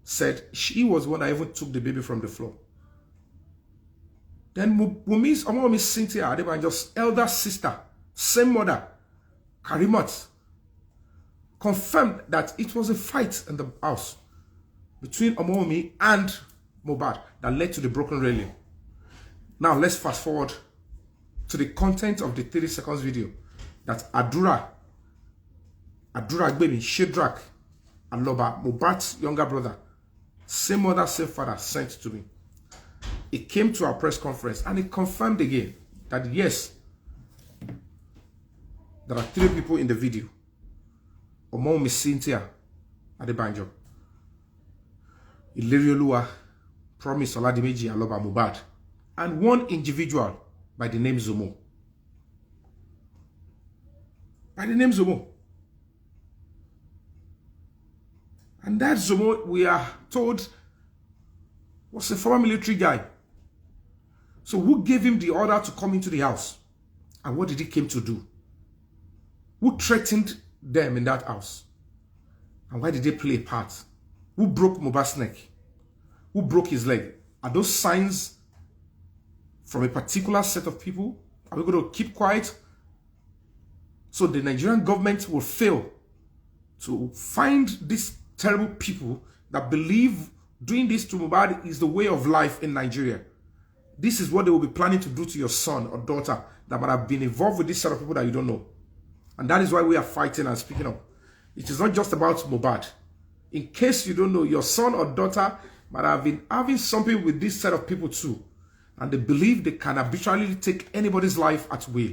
said she was the one that even took the baby from the floor. Then Ọmọ́wùmí Cynthia Adebanjo's elder sister, same mother, Karimat, confirmed that it was a fight in the house between Ọmọ́wùmí and Mohbad that led to the broken railing. Now let's fast forward to the content of the 30 seconds video that Adura Gbemi, Shedrack, and Loba, Mohbad's younger brother, same mother, same father, sent to me. It came to our press conference and it confirmed again that yes, there are 3 people in the video. Ọmọ́wùmí Cynthia Adebanjo, Ilerioluwa, Promise Oladimeji Aloba Mohbad, and one individual by the name Zomo. By the name Zomo. And that Zomo, we are told, was a former military guy So who gave him the order to come into the house? And what did he came to do? Who threatened them in that house? And why did they play a part? Who broke Mohbad's neck? Who broke his leg? Are those signs from a particular set of people? Are we going to keep quiet? So the Nigerian government will fail to find these terrible people that believe doing this to Mohbad is the way of life in Nigeria. This is what they will be planning to do to your son or daughter that might have been involved with this set of people that you don't know. And that is why we are fighting and speaking up. It is not just about Mohbad. In case you don't know, your son or daughter might have been having something with this set of people too. And they believe they can arbitrarily take anybody's life at will.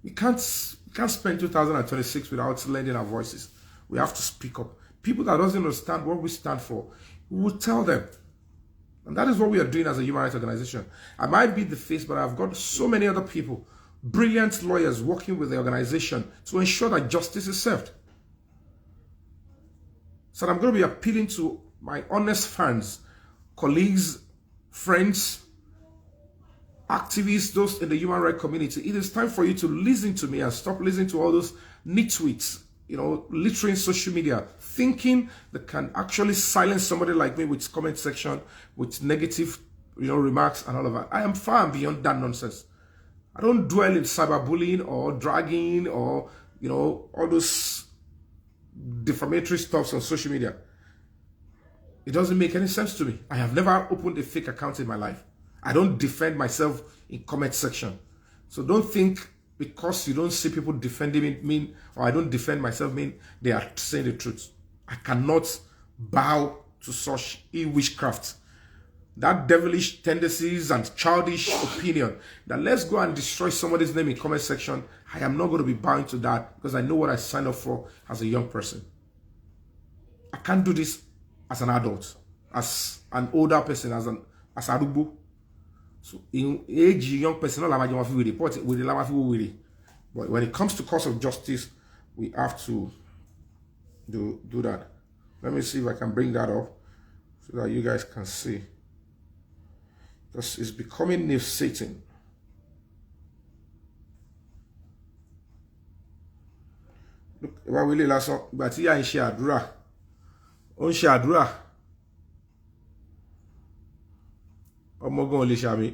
We can't spend 2026 without lending our voices. We have to speak up. People that doesn't understand what we stand for, we will tell them. And that is what we are doing as a human rights organization. I might be the face, but I've got so many other people, brilliant lawyers working with the organization to ensure that justice is served. So I'm going to be appealing to my honest fans, colleagues, friends, activists, those in the human rights community. It is time for you to listen to me and stop listening to all those nitwits, littering social media, thinking that can actually silence somebody like me with comment section, with negative, remarks and all of that. I am far beyond that nonsense. I don't dwell in cyberbullying or dragging or, all those defamatory stuffs on social media. It doesn't make any sense to me. I have never opened a fake account in my life. I don't defend myself in comment section. So don't think because you don't see people defending me or I don't defend myself mean they are saying the truth. I cannot bow to such witchcraft. That devilish tendencies and childish opinion that let's go and destroy somebody's name in comment section. I am not going to be bowing to that because I know what I signed up for as a young person. I can't do this as an adult, as an older person, as arubo. So in age, young person, but when it comes to cause of justice, we have to do that. Let me see if I can bring that up so that you guys can see. Because it's becoming new Satan. Look, if I really last one, but here in Shadura. On Shadura. Ọmọgán olè ṣàmì.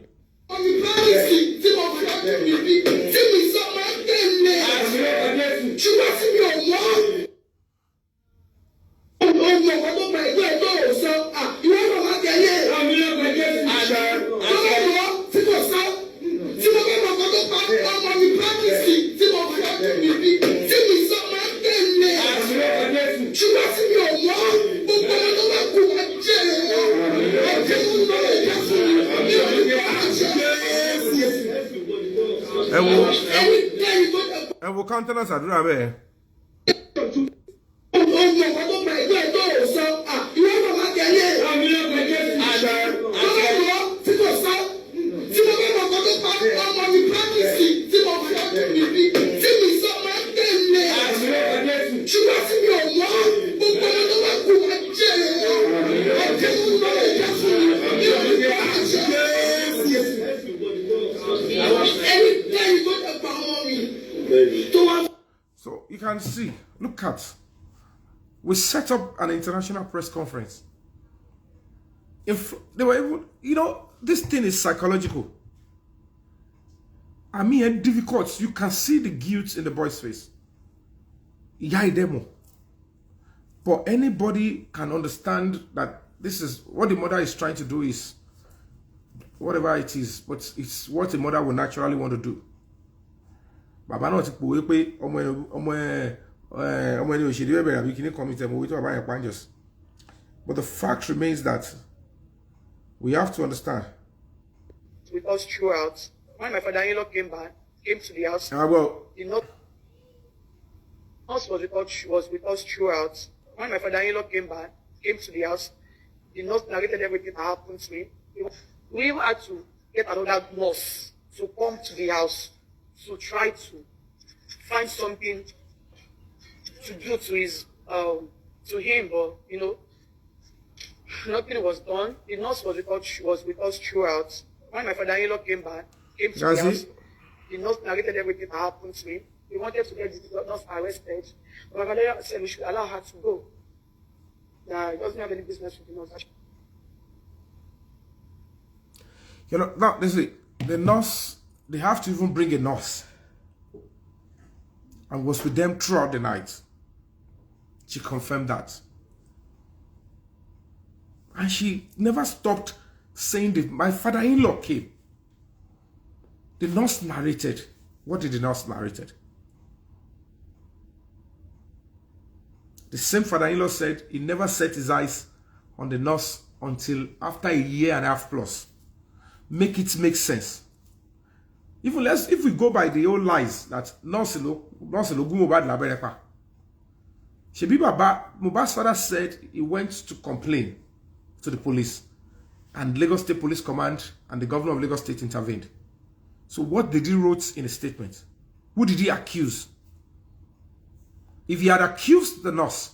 And we'll countenance àdúrà bẹ́ẹ̀. So you can see, look at, we set up an international press conference. If they were able, this thing is psychological. I mean, difficult. You can see the guilt in the boy's face. But anybody can understand that this is what the mother is trying to do is whatever it is, but it's what the mother will naturally want to do. But the fact remains that we have to understand. With us throughout. When my father-in-law came to the house, the nurse was with us throughout. When my father-in-law came to the house, the nurse narrated everything that happened to me. We even had to get another nurse to come to the house to try to find something to do to him, but nothing was done. The nurse was with us throughout. when my father-in-law came to the house, the nurse narrated everything that happened to him. He wanted to get the nurse arrested. But my father said we should allow her to go. Nah, he doesn't have any business with the nurse. You know, now, listen, the nurse, they have to even bring a nurse. And was with them throughout the night. She confirmed that. And she never stopped saying that my father-in-law came. The nurse narrated. What did the nurse narrated? The same father-in-law said he never set his eyes on the nurse until after a year and a half plus. Make it make sense. Even if we go by the old lies that nurse Mohbad laberepa. Shebi Baba, Mohbad's father said he went to complain to the police, and Lagos State Police Command and the governor of Lagos State intervened. So what did he wrote in a statement? Who did he accuse? If he had accused the nurse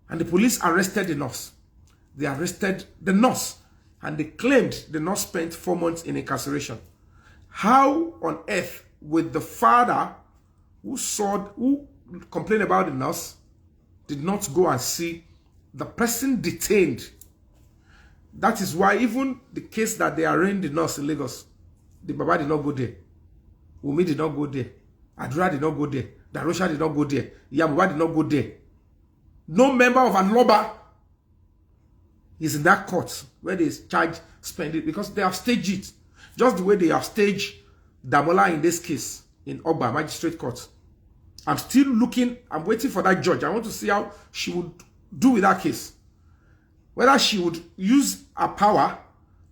and the police arrested the nurse, they arrested the nurse and they claimed the nurse spent 4 months in incarceration. How on earth would the father who complained about the nurse did not go and see the person detained? That is why even the case that they arraigned the nurse in Lagos, the Baba did not go there. Wumi did not go there. Adura did not go there. Darosha did not go there. Yamuba did not go there. No member of Aloba is in that court where they charge spending, because they have staged it. Just the way they have staged Damola in this case in Oba Magistrate Court. I'm still looking, I'm waiting for that judge. I want to see how she would do with that case. Whether she would use her power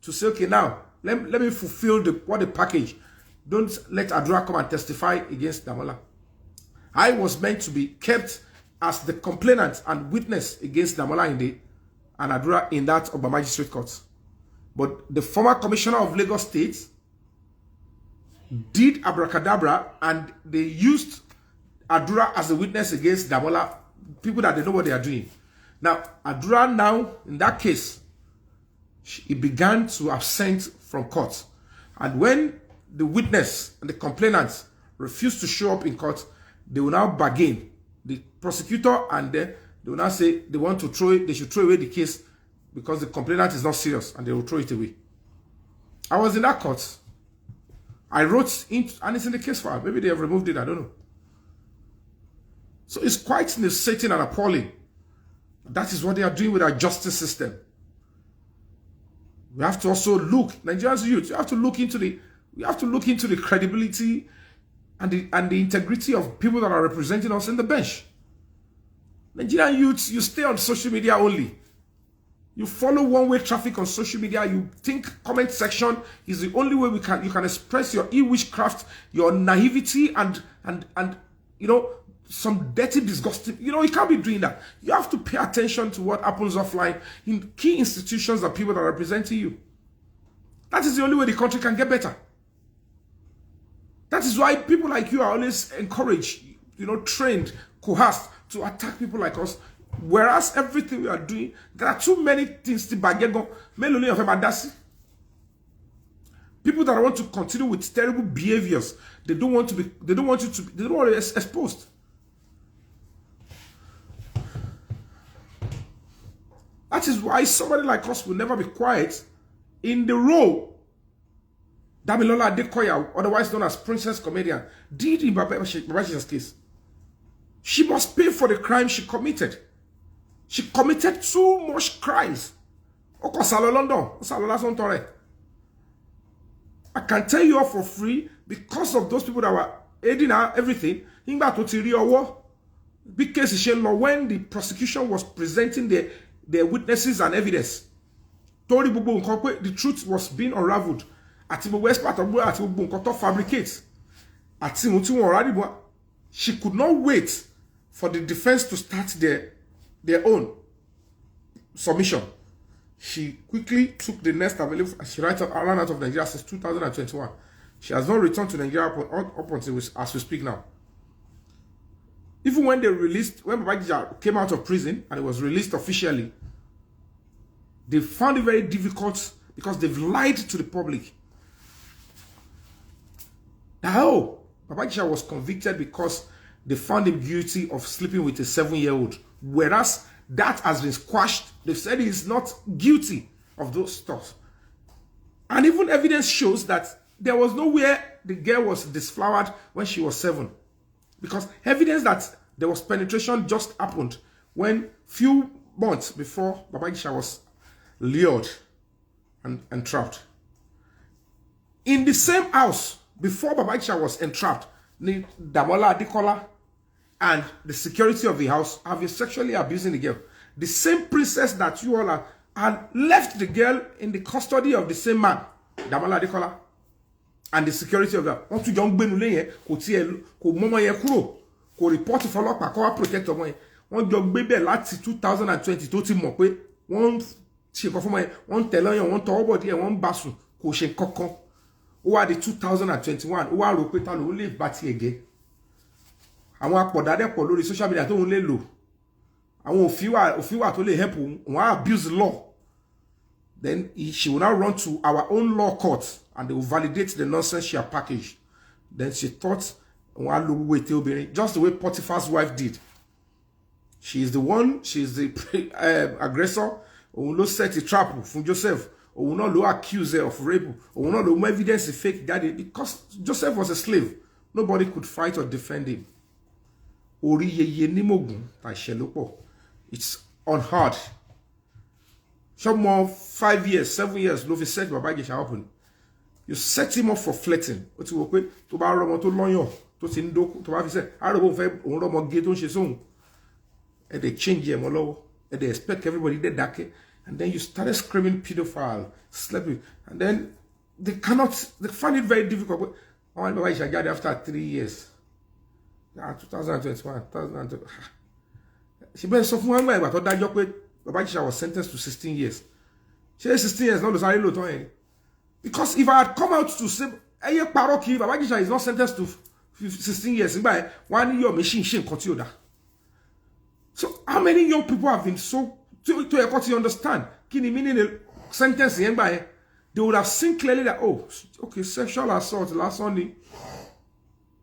to say, okay, now, let me fulfill what the package. Don't let Adura come and testify against Damola. I was meant to be kept as the complainant and witness against Damola and Adura in that Oba Magistrate Court. But the former commissioner of Lagos State did abracadabra and they used Adura as a witness against Damola, people that they know what they are doing. Now, Adura now, in that case, he began to absent from court. And when the witness and the complainant refused to show up in court, they will now bargain. The prosecutor and they will now say they want to they should throw away the case because the complainant is not serious, and they will throw it away. I was in that court. I wrote into, and it's in the case file. Maybe they have removed it, I don't know. So it's quite nauseating and appalling. That is what they are doing with our justice system. We have to also look, Nigerians youth, you have to look into the credibility and the integrity of people that are representing us in the bench. Nigerian youths, you stay on social media only. You follow one-way traffic on social media. You think comment section is the only way you can express your witchcraft, your naivety, and you know, some dirty, disgusting. You know, you can't be doing that. You have to pay attention to what happens offline in key institutions and people that are representing you. That is the only way the country can get better. That is why people like you are always encouraged, you know, trained, coerced to attack people like us. Whereas everything we are doing, there are too many things to bagego. People that want to continue with terrible behaviors, they don't want you to be exposed. That is why somebody like us will never be quiet in the role Damilola Adekoya, otherwise known as Princess Comedian, did in Babashi's case. She must pay for the crime she committed. She committed too much crimes. I can tell you all for free, because of those people that were aiding her, everything. Because when the prosecution was presenting their witnesses and evidence, the truth was being unraveled. Fabricates. She could not wait for the defense to start their own submission. She quickly took the next available, and she ran out of Nigeria since 2021. She has not returned to Nigeria up until as we speak now. Even when when Babangida came out of prison and it was released officially, they found it very difficult because they've lied to the public. Now, Babajisha was convicted because they found him guilty of sleeping with a 7-year-old. Whereas that has been squashed. They said he is not guilty of those stuff. And even evidence shows that there was nowhere the girl was disflowered when she was 7. Because evidence that there was penetration just happened when few months before Babajisha was lured and trapped. In the same house, before Babajisha was entrapped, Damola Adekola and the security of the house have been sexually abusing the girl. The same princess that you all are, and left the girl in the custody of the same man, Damola Adekola, and the security of the house. Want to young Benule, ko momo ye kuro, ko report for lock, ko protect of one. One young baby lati 2020 to ti mo pe one she perform one tell you one to body one basu ko she kokon. Over the 2021, ó wá rò pé ta ló lè bá ti ege. Àwọn apodade lórí social media tó ń lè lò. Àwọn òfin tó lè help wọ́n abuse the law. Then she will now run to our own law court and they will validate the nonsense she had packaged. Then she thought just the way Potiphar's wife did. She is the one, she is the aggressor. Òun ló set a trap from Joseph. Or not lo accuse her of rape, or not lo evidence is fake daddy, because Joseph was a slave. Nobody could fight or defend him. It's unhard. Some more 5 years, 7 years, Lovi said Babajisha happen. You set him up for flirting. What you work with to buy Romo to lawyer, to Sindoku, to have said, I don't know Romo get on his own. And they change him all, and they expect everybody dead. And then you started screaming pedophile, sleeping. And then they find it very difficult. But I got after 3 years. 2021, 2022. She been so far away, but that job with Babajisha was sentenced to 16 years. She said 16 years, not the lot. Because if I had come out to say, hey, Paroki, Babajisha is not sentenced to 16 years. By 1 year, machine continue that. So how many young people have been so to understand kini meaning the sentence by they would have seen clearly that okay, sexual assault last Sunday.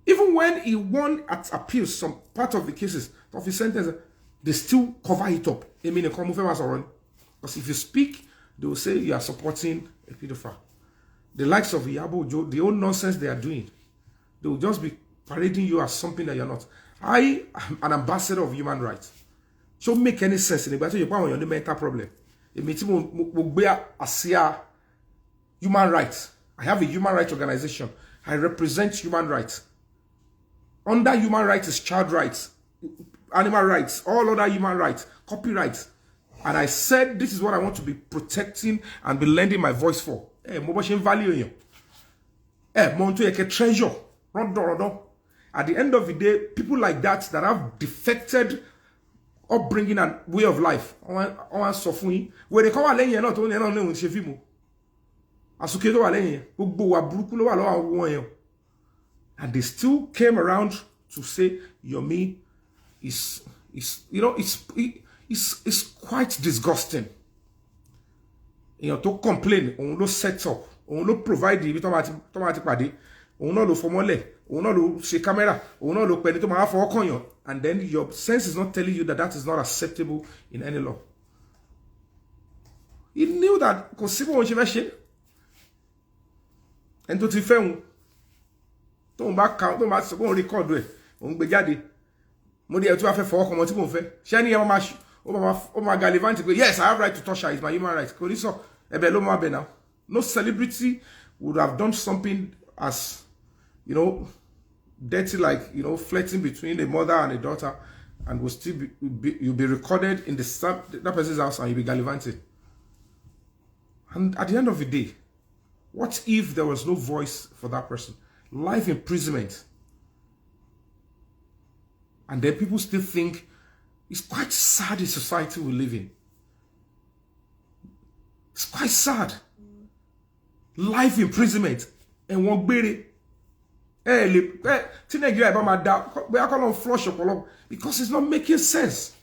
Even when he won at appeals some part of the cases of his sentence, they still cover it up. I mean, because if you speak, they will say you are supporting a pedophile. The likes of Yabo Joe, the old nonsense they are doing, they will just be parading you as something that you're not. I am an ambassador of human rights. Should make any sense in it, but you're the mental problem. It means human rights. I have a human rights organization. I represent human rights. Under human rights is child rights, animal rights, all other human rights, copyright. And I said this is what I want to be protecting and be lending my voice for. Value treasure. At the end of the day, people like that have defected upbringing and way of life. On suffering. Where they come along here, not only on Chevimu. Asukedo along here. And they still came around to say Yomi is you know, it's quite disgusting. You know, to complain, on no set up, on no provide the automatic party, on no formole, on no see camera, on no penny to my for and then your sense is not telling you that that is not acceptable in any law. He knew that because people want to and to the film, don't back out, don't match, don't record it, on be jadi. Modi to have for come to move. Shani Yamash, oh my Gallivant, yes, I have right to touch her, it's my human right. No celebrity would have done something as, you know, dirty, like, you know, flirting between a mother and a daughter, and will still you'll be recorded in that person's house and you'll be gallivanted. And at the end of the day, what if there was no voice for that person? Life imprisonment. And then people still think it's quite sad the society we live in. It's quite sad. Life imprisonment. And one baby. Because it's not making sense.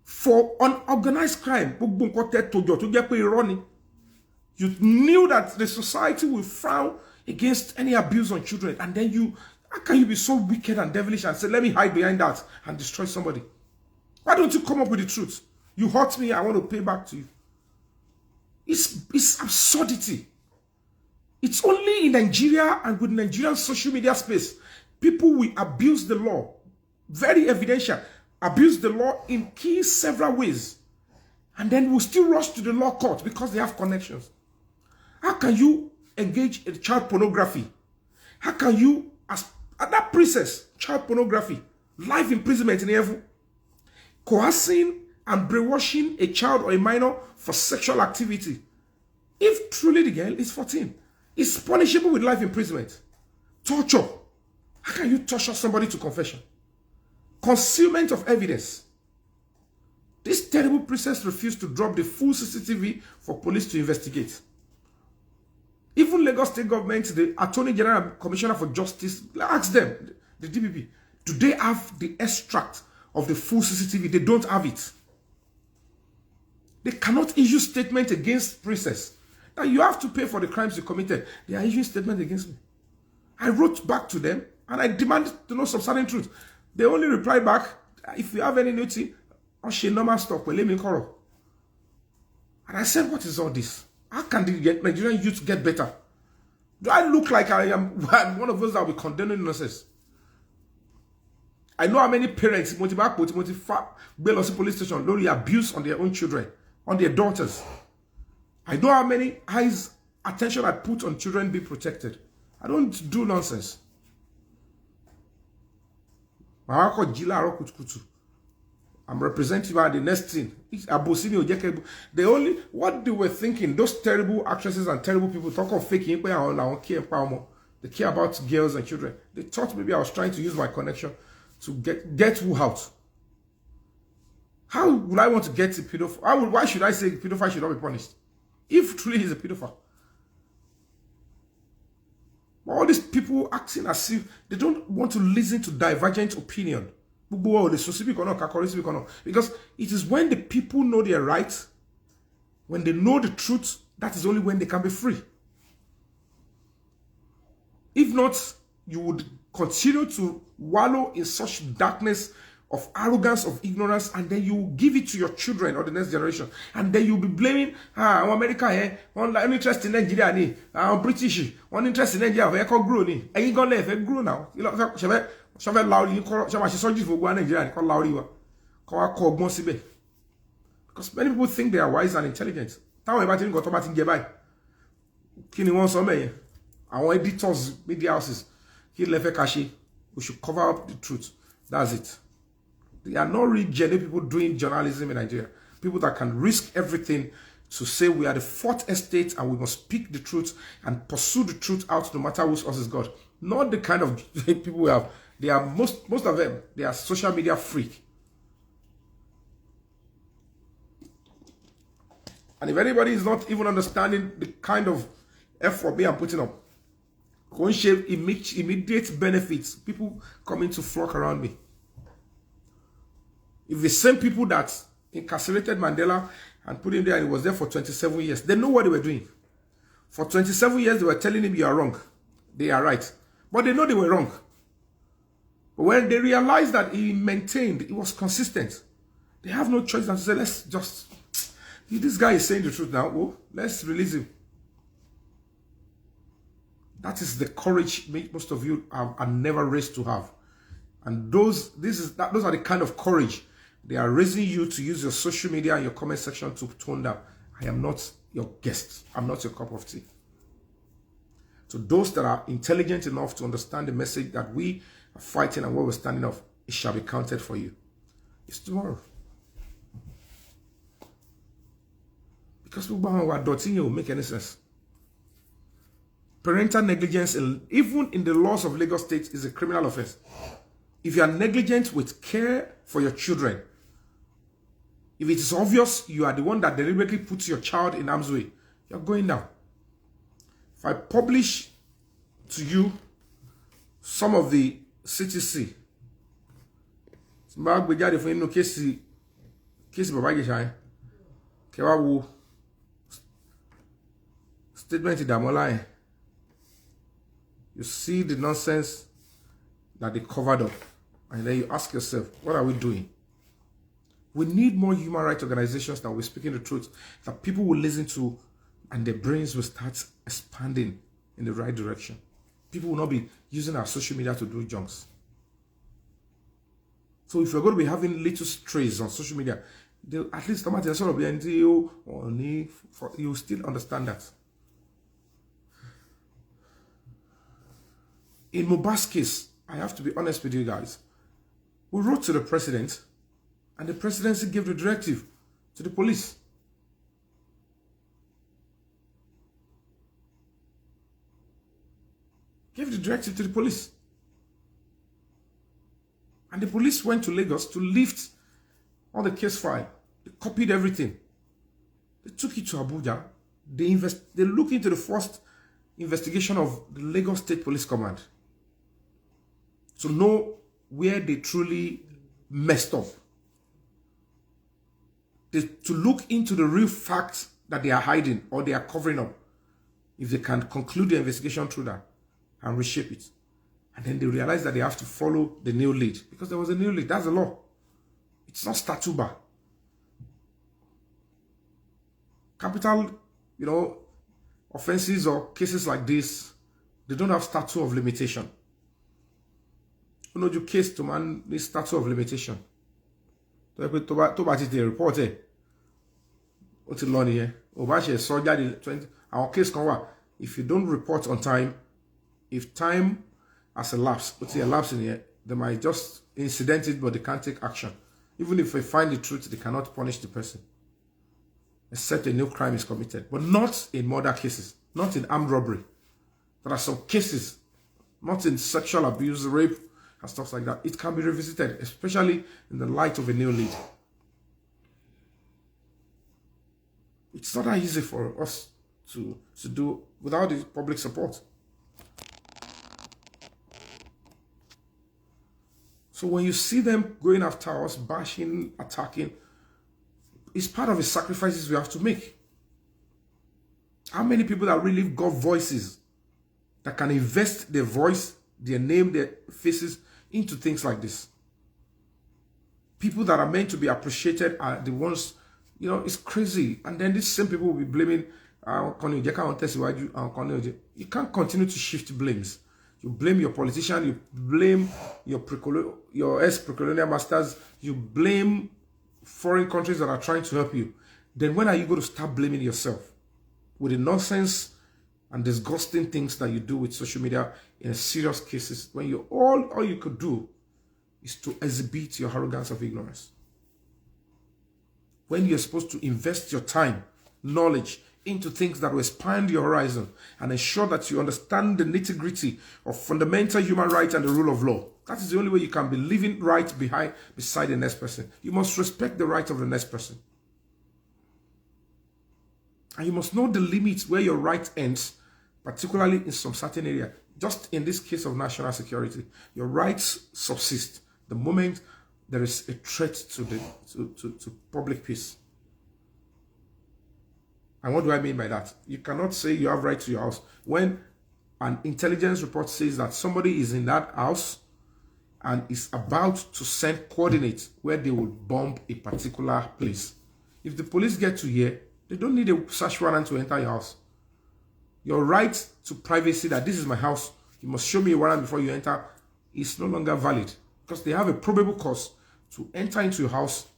For unorganized crime, you knew that the society will frown against any abuse on children, and then how can you be so wicked and devilish and say, let me hide behind that and destroy somebody? Why don't you come up with the truth? You hurt me, I want to pay back to you. It's absurdity. It's only in Nigeria and with Nigerian social media space, people will abuse the law. Very evidential. Abuse the law in several ways. And then will still rush to the law court because they have connections. How can you engage in child pornography? How can you, as that princess, child pornography, life imprisonment in heaven, coercing and brainwashing a child or a minor for sexual activity? If truly the girl is 14, it's punishable with life imprisonment. Torture. How can you torture somebody to confession? Concealment of evidence. This terrible princess refused to drop the full CCTV for police to investigate. Even Lagos State government, the Attorney General and Commissioner for Justice, ask them, the DPP, do they have the extract of the full CCTV? They don't have it. They cannot issue statement against princess. Now you have to pay for the crimes you committed. They are issuing statement against me. I wrote back to them and I demanded to know some certain truth. They only replied back, if you have any notice, on she normal stuff, well, let me call. And I said, what is all this? How can the Nigerian youth get better? Do I look like I am one of those that will be condemning nonsense? I know how many parents motivate police station, lorry abuse on their own children, on their daughters. I know how many eyes, attention I put on children being protected. I don't do nonsense. I'm representing the next thing. What they were thinking, those terrible actresses and terrible people talk of faking, they care about girls and children. They thought maybe I was trying to use my connection to get who out. How would I want to get a pedophile? Why should I say a pedophile should not be punished? If truly he's a pedophile. All these people acting as if they don't want to listen to divergent opinion. Because it is when the people know their right, when they know the truth, that is only when they can be free. If not, you would continue to wallow in such darkness of arrogance, of ignorance, and then you give it to your children or the next generation. And then you'll be blaming, I'm America here, one interest in Nigeria, I'm British, one interest in Nigeria, I can't grow, and you gonna let grow now. You know, because many people think they are wise and intelligent. Our editors, media houses, we should cover up the truth. That's it. They are not really genuine people doing journalism in Nigeria. People that can risk everything to say we are the fourth estate and we must speak the truth and pursue the truth out no matter whose us is God. Not the kind of people we have. They are most of them, they are social media freak. And if anybody is not even understanding the kind of effort me I'm putting up, go and share immediate benefits, people coming to flock around me. If the same people that incarcerated Mandela and put him there and he was there for 27 years, they know what they were doing. For 27 years, they were telling him, you are wrong. They are right. But they know they were wrong. But when they realized that he maintained, he was consistent, they have no choice than to say, let's just, this guy is saying the truth now, oh, let's release him. That is the courage most of you are never raised to have. And those are the kind of courage they are raising you to use your social media and your comment section to tone down. I am not your guest. I'm not your cup of tea. To those that are intelligent enough to understand the message that we are fighting and what we're standing up, it shall be counted for you. It's tomorrow. Because people are dotting you will make any sense. Parental negligence, even in the laws of Lagos State, is a criminal offense. If you are negligent with care for your children, if it is obvious you are the one that deliberately puts your child in harm's way, you're going down. If I publish to you some of the CTC, statement in Damola, You see the nonsense that they covered up. And then you ask yourself, what are we doing? We need more human rights organizations that will be speaking the truth, that people will listen to, and their brains will start expanding in the right direction. People will not be using our social media to do junks. So if you're going to be having little strays on social media, at least you still understand that. In Mohbad's case, I have to be honest with you guys. We wrote to the president, and the presidency gave the directive to the police. Gave the directive to the police. And the police went to Lagos to lift all the case file. They copied everything. They took it to Abuja. They looked into the first investigation of the Lagos State Police Command to know where they truly messed up. To look into the real facts that they are hiding or they are covering up. If they can conclude the investigation through that and reshape it. And then they realize that they have to follow the new lead. Because there was a new lead. That's the law. It's not statuba. Capital, offenses or cases like this, they don't have statute of limitation. You know, you case to man this statute of limitation. To report what's the law here? Our case if you don't report on time, if time has elapsed, what's the elapse in here? They might just incident it, but they can't take action. Even if they find the truth, they cannot punish the person. Except a new crime is committed. But not in murder cases. Not in armed robbery. There are some cases, not in sexual abuse, rape, and stuff like that. It can be revisited, especially in the light of a new lead. It's not that easy for us to do without the public support. So when you see them going after us, bashing, attacking, it's part of the sacrifices we have to make. How many people that really got voices that can invest their voice, their name, their faces into things like this? People that are meant to be appreciated are the ones, it's crazy. And then these same people will be blaming, you can't continue to shift blames. You blame your politician, you blame your ex-pre-colonial masters, you blame foreign countries that are trying to help you. Then when are you going to start blaming yourself? With the nonsense and disgusting things that you do with social media in serious cases, when all you could do is to exhibit your arrogance of ignorance. When you're supposed to invest your time, knowledge, into things that will expand your horizon and ensure that you understand the nitty-gritty of fundamental human rights and the rule of law. That is the only way you can be living right beside the next person. You must respect the right of the next person. And you must know the limits where your right ends, particularly in some certain area. Just in this case of national security, your rights subsist the moment there is a threat to public peace. And what do I mean by that? You cannot say you have right to your house when an intelligence report says that somebody is in that house and is about to send coordinates where they will bomb a particular place. If the police get to here, they don't need a search warrant to enter your house. Your right to privacy, that this is my house, you must show me a warrant before you enter, is no longer valid because they have a probable cause to enter into your house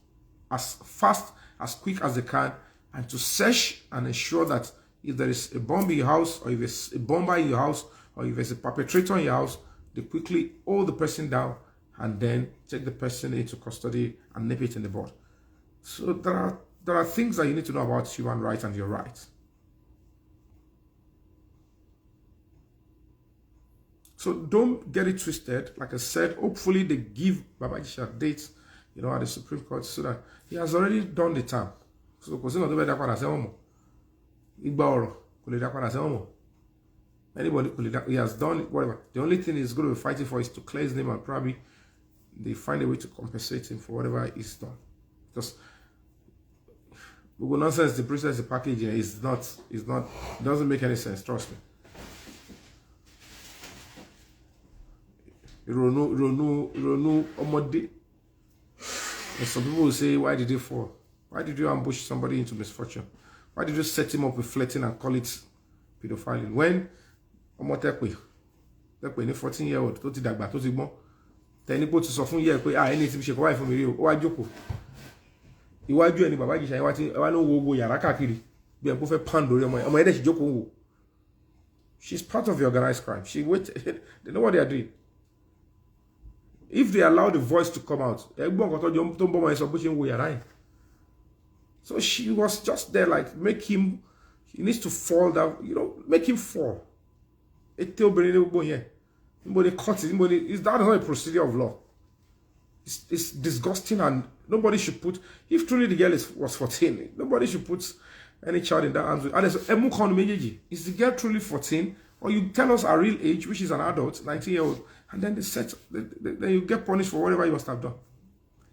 as fast, as quick as they can, and to search and ensure that if there is a bomb in your house, or if there's a bomber in your house, or if there's a perpetrator in your house, they quickly hold the person down and then take the person into custody and nip it in the bud. So there are things that you need to know about human rights and your rights. So don't get it twisted. Like I said, hopefully they give Babajisha dates, at the Supreme Court so that he has already done the time. So, anybody, he has done whatever. The only thing he's going to be fighting for is to clear his name, and probably they find a way to compensate him for whatever he's done. Because Google nonsense, the process, the packaging is not, it doesn't make any sense, trust me. ìrònú ọmọdé. And some people will say, why did they fall? Why did you ambush somebody into misfortune? Why did you set him up with flirting and call it pedophiling? When ọmọ tẹ́pẹ̀ ní 14-year-old tó ti dàgbà tó ti gbọ́n tẹ́ni pé ó ti sọ fún yẹ́ pé ẹni tí ṣe kọ́ wáyé fún mi rí o, ó wá jókòó. Iwájú ẹni bàbá Ìjẹ̀ṣà wá ló ń wo yàrá káàkiri bí ẹ̀ kó fẹ́ pound lórí ọmọ ẹ̀dẹ̀ sì jókòó wò. She's part of the organized crime. They know what they are doing. If they allow the voice to come out, so she was just there, like, he needs to fall down, make him fall. That is not a procedure of law. It's disgusting, and nobody should put, if truly the girl was 14, nobody should put any child in that hands. Is the girl truly 14? Or you tell us her real age, which is an adult, 19-year-old, and then then you get punished for whatever you must have done.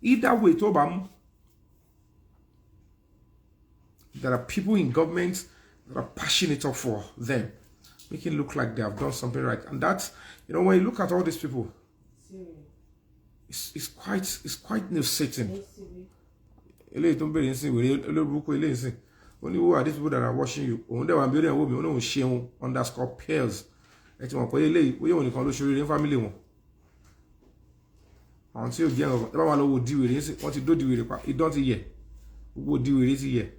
Either way, Tobam, there are people in government that are passionate for them, making it look like they have done something right. And that's, when you look at all these people, it's quite nauseating. Only who are these people that are watching you? _pills. Family. Until you what you do it don't hear. Who do it here?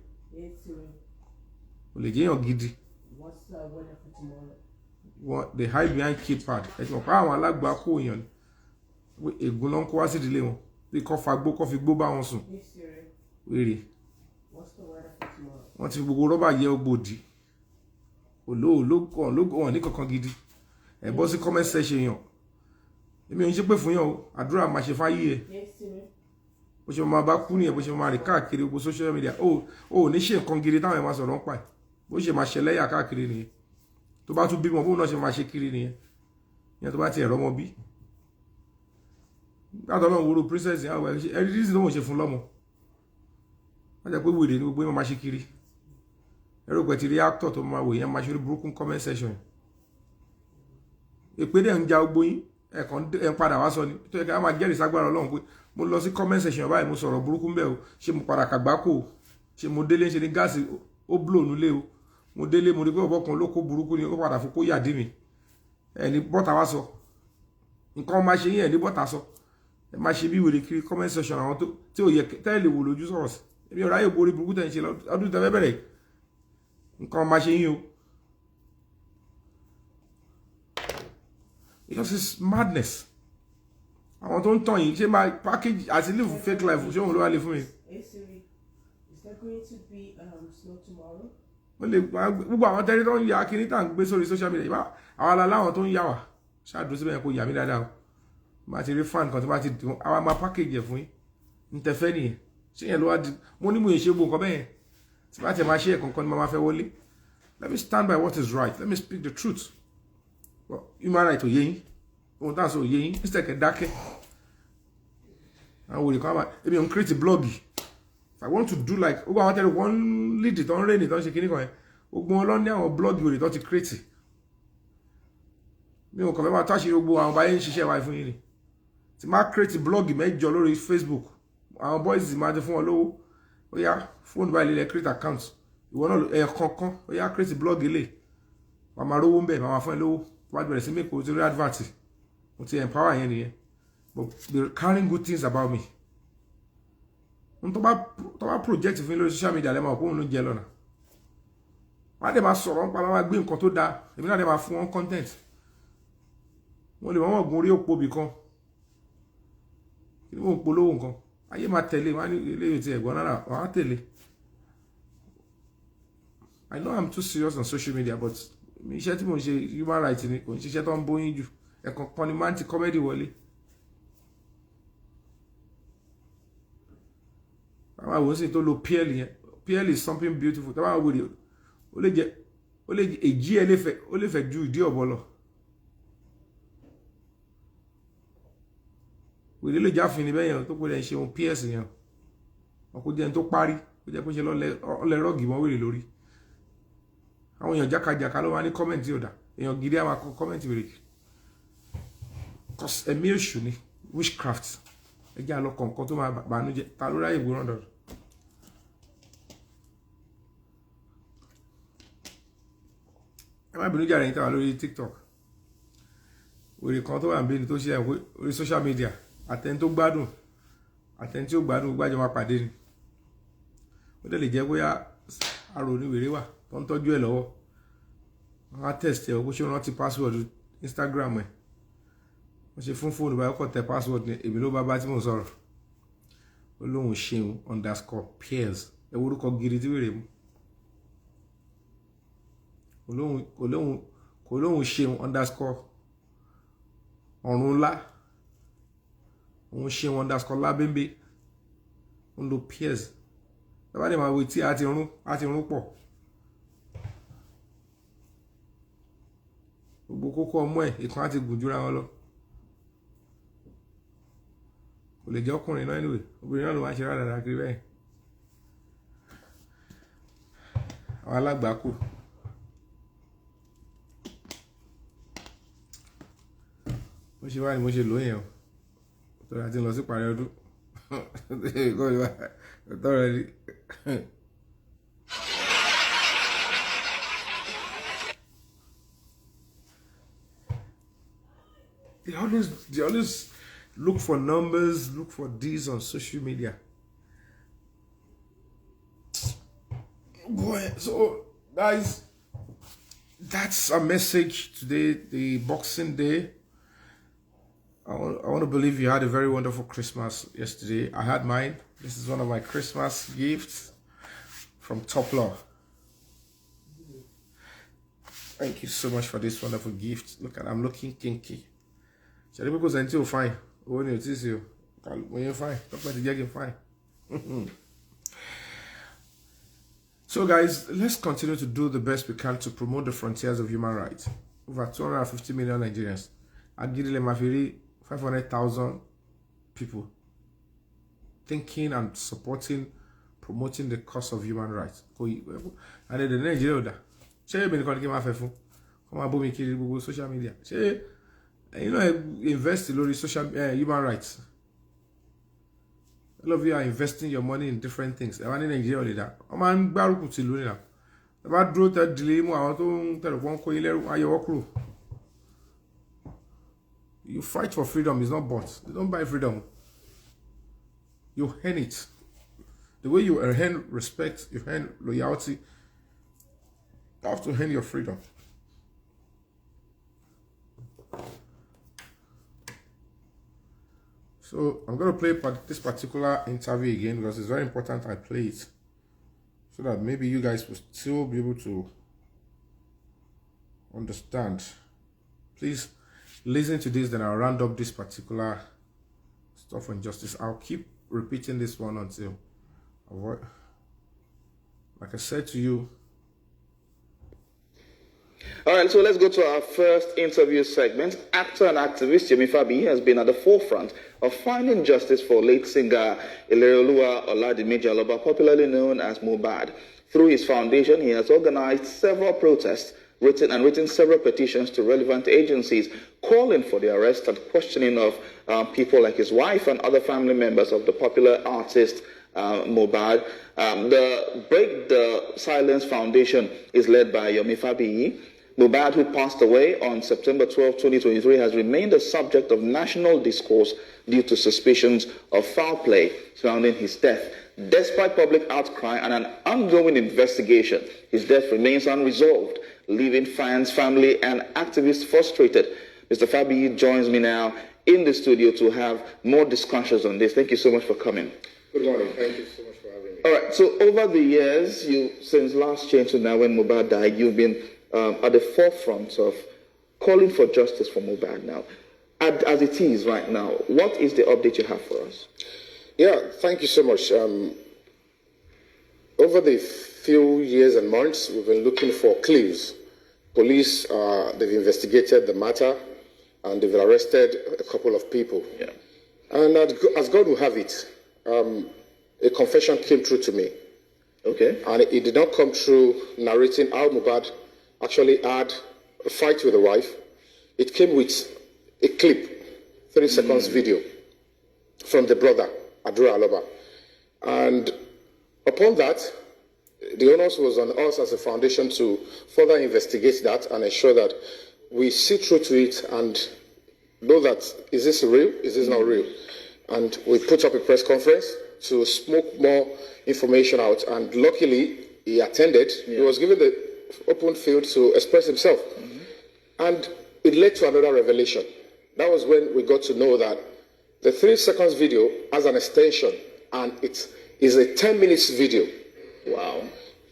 What's the weather for tomorrow? What they hide behind keypad. They coffee really. What's the weather for tomorrow? Wọ́n ti gbogbo rọ́bà yẹ ogbòdì olóòlógún ní kankan gidi ẹ bọ́ sí comment section yàn èmi ò ń ṣe pé fún yàn o àdúrà máa ṣe fáyé ẹ bó ṣe máa bá kú nìyẹn bó ṣe máa rìn káàkiri gbogbo social media ó ní ṣe nǹkan gidi táwọn ẹ̀ máa sọ̀rọ̀ ń pa ẹ̀ bó ṣe máa ṣẹlẹ́yà káàkiri nìyẹn tó bá tún bímọ bó náà ṣe máa ṣe kiri nìyẹn ìyẹn tó bá ti ẹ̀rọ ọmọ bí látọ̀ náà wúro princess yẹn àwọn ẹ̀rí dísìn tó wọ́n ṣe fún lọ́mọ wọ́n jẹ́ pé wèrè ní gbogbo ẹ̀ máa ṣe kiri ẹ̀rọ pẹ̀ ti rí actor tó máa wò yẹn máa ṣe orí burúkú comment section èpè dẹ̀ ń ja gbogbo yín ẹ̀ ń padà wá sọ ni tó yẹ ká máa jẹ́rìí ságbára Ọlọ́run pé mo lọ sí comment section báyìí mo sọ̀rọ̀ burúkú ń bẹ̀ o ṣé mo padà kàgbákò o ṣé mo délé ṣe ní gáàsì ó blow nulẹ̀ o mo délé mo rí pé ọ̀bọ̀ kan ló kó burúkú ni ó padà fún kó yàdí mi ẹ̀ ní bọ́tà wá sọ nǹkan máa ṣe yín ẹ̀ ní bọ́tà sọ ẹ̀ máa ṣe bí wèrè kiri comment section àwọn tí ò yẹ tẹ́lẹ̀ wò lójú sọ̀rọ̀ sí èmi ọ̀rọ̀ ayé borí burúkú tẹ̀ ń ṣe ọdún tẹ́ fẹ́ bẹ̀rẹ̀ nǹkan máa ṣe yín o because it's madness àwọn tó ń tàn yìí ṣé máa package àti live fake life ṣé òun ló wà lè fún mi. Hey Siri, is there going to be snow tomorrow? ó lè gbogbo àwọn tẹ́lẹ̀ tó ń ya kíní tá à ń gbé sórí social media ìbá àwọn aláwọ̀ tó ń yà wá ṣáàdúró síbẹ̀ yẹn kó yà mí dáadáa o máa ti rí fan kan tó bá ti dùn àwọn máa package ẹ̀ fún yín ń tẹ́fẹ́ nìyẹn ṣé yẹn ló wá di mo ní mo yẹ ṣe gbogbo nǹkan bẹ́ẹ̀ yẹn tí bá tẹ̀ máa ṣe ẹ̀kọ̀ọ̀kan ni mo máa fẹ́ wọlé. Let me stand by what is right. Let me speak the truth. Well, human right to yín. Ohun tá à ń sọ yín. Instead kẹ́ dákẹ́. Àwọn olè kan máa ebi ò ń create a blog. If I want to do like gbogbo àwọn tẹ́lẹ̀ wọ́n lead tó ń rẹ́ ní tó ń ṣe kíní kan yẹn. Gbogbo wọn lọ ní àwọn blog olè tó ti create. Mi ò kàn fẹ́ máa tó àṣírí gbogbo àwọn báyé ń ṣiṣẹ́ wa fún yín ni. Tí máa create blog mẹ́jọ lórí Facebook. Àwọn boys máa ti fún wọn lówó. Ó yá fóònù báyìí lè create account. Ìwọ náà ẹ̀ẹ̀kọ̀ọ̀kan ó yá create blog ilé wà máa rówó ń bẹ̀ máa fún ẹ lówó wá bẹ̀rẹ̀ sí make owó advert mo ti empower yẹn nìyẹn but they carrying good things about me n tó bá project fún lórí social media lẹ́mọ̀ òun ló jẹ lọ́nà wọ́n á dẹ̀ máa sọ̀rọ̀ nípa máa gbé nǹkan tó dáa èmi náà dẹ̀ máa fún wọn content wọ́n lè wọ́n gun orí òpó bì kan kí ni wọ́n polówó nǹkan ayé máa tẹ̀lé wọ́n á ní ilé ìwé ẹ̀gbọ́n náà wọ́n á tẹ̀lé. I know I'm too serious on social media, but iṣẹ́ tí mo ń ṣe human rights ni kò ń ṣiṣẹ́ tó ń bóyín jù ẹ̀kan kan ni máa ń ti comedy wọlé. Àwọn àwọn sì tó lo PL yẹn PL is something beautiful tí wọ́n wòlé ó lè èjì ẹ̀ ó lè fẹ́ ju ìdí ọ̀bọ lọ. Wèrè lè jáfin ní bẹ́yẹn tó pé ẹ̀ ń ṣe ohun PS yẹn ọkọ̀ jẹ́ tó parí ó jẹ́ pé ṣe lọ́lẹ̀ rọ́ọ̀gì mọ́ wèrè lórí. Àwọn èèyàn jákàjàká ló wá ní kọ́mẹ̀ntì ọ̀dà èèyàn gidi àwọn akọ kọ́mẹ̀ntì wèrè Because ẹ̀mí èṣù ni witchcraft. Ẹ jẹ́ àlọ́ kọ̀ọ̀kan tó máa bàánú jẹ́ ta ló ráyè ìwòran dọ̀dọ̀. Ẹ má bínú jàre yín táwa lórí TikTok. Òrè kan tó wà níbí ni tó ṣe ẹ̀wọ́ orí social media. Àtẹni tó gbádùn àtẹni tí ó gbádùn gbájọ máa pàdé ni. Ó dẹ̀ lè jẹ́ bóyá arò oníwèrè wà tó ń tọ́jú ẹ̀ lọ́wọ́. Wọ́n á test ẹ̀ ọ́ bó ṣe rántí password Instagram ẹ̀. Wọ́n ṣe fún fóònù báyìí kọ́ tẹ password ní èmi ló bá tí mò ń sọ̀rọ̀. Ó lóhùn ṣeun _peers ẹ wo orúkọ gidi tí wèrè mú. Kò lóhùn ṣeun _ọ̀run ńlá. Òun ṣeun _lábẹ́ńbẹ́. Ó ń lo peers. Ẹ bá lè máa wo tí a ti rún pọ̀. Gbogbo kókó ọmọ ẹ̀ ìkan á ti gùn jura wọn lọ. Kò lè jẹ́ ọkùnrin náà anyway. Obìnrin náà ló máa ń ṣe rárá kiri bẹ́ẹ̀. Àwọn alágbàákù. Mo ṣe wá ni mo ṣe lóyìn o. Torí a ti lọ sí parí ọdún. Tọ́rọ rí. They always look for numbers, look for this on social media. Boy, so guys, that's a message today, the Boxing Day. I want to believe you had a very wonderful Christmas yesterday. I had mine. This is one of my Christmas gifts from Top Law. Thank you so much for this wonderful gift. Look at, I'm looking kinky. Shall we go until fine? Oh, no, it is you. When you're fine, talk about the jacket fine. So, guys, let's continue to do the best we can to promote the frontiers of human rights. Over 250 million Nigerians. Agidile Mafiri, 500,000 people thinking and supporting, promoting the cause of human rights. And then the Nigeria, say you been calling my phone, come on, boom, kill social media. Say, you know, invest in social human rights. All of you are investing your money in different things. I want in Nigeria that. I'm baruku ti lónìí now. About draw that dilemma, I want to tell one coin level. You fight for freedom is not bought. You don't buy freedom. You earn it. The way you earn respect, you earn loyalty. You have to earn your freedom. So I'm going to play this particular interview again because it's very important I play it so that maybe you guys will still be able to understand. Please listen to this, then I'll round up this particular stuff on justice. I'll keep repeating this one until like I said to you. All right, so let's go to our first interview segment. Actor and activist Yemi Fabi has been at the forefront of finding justice for late singer Ilereoluwa Oladimeji Aloba, popularly known as Mohbad. Through his foundation, he has organized several protests, written several petitions to relevant agencies, calling for the arrest and questioning of people like his wife and other family members of the popular artist Mohbad. The Break the Silence Foundation is led by Yemi Fabi. Mohbad, who passed away on September 12, 2023, has remained a subject of national discourse due to suspicions of foul play surrounding his death. Despite public outcry and an ongoing investigation, his death remains unresolved, leaving fans, family, and activists frustrated. Mr. Fabi joins me now in the studio to have more discussions on this. Thank you so much for coming. Good morning. Thank you so much for having me. All right. So over the years, since last year to now when Mohbad died, you've been at the forefront of calling for justice for Mohbad now. As it is right now, what is the update you have for us? Yeah, thank you so much. Over the few years and months, we've been looking for clues. Police, they've investigated the matter, and they've arrested a couple of people. Yeah. And as God will have it, a confession came through to me. Okay. And it did not come through narrating how Mohbad actually had a fight with the wife. It came with a clip 3 seconds video from the brother, Adura Aloba. And upon that, the onus was on us as a foundation to further investigate that and ensure that we see through to it and know that, is this real, is this not real? And we put up a press conference to smoke more information out, and luckily he attended. He was given the open field to express himself. And it led to another revelation. That was when we got to know that the 3 seconds video has an extension, and it is a 10 minutes video. Wow.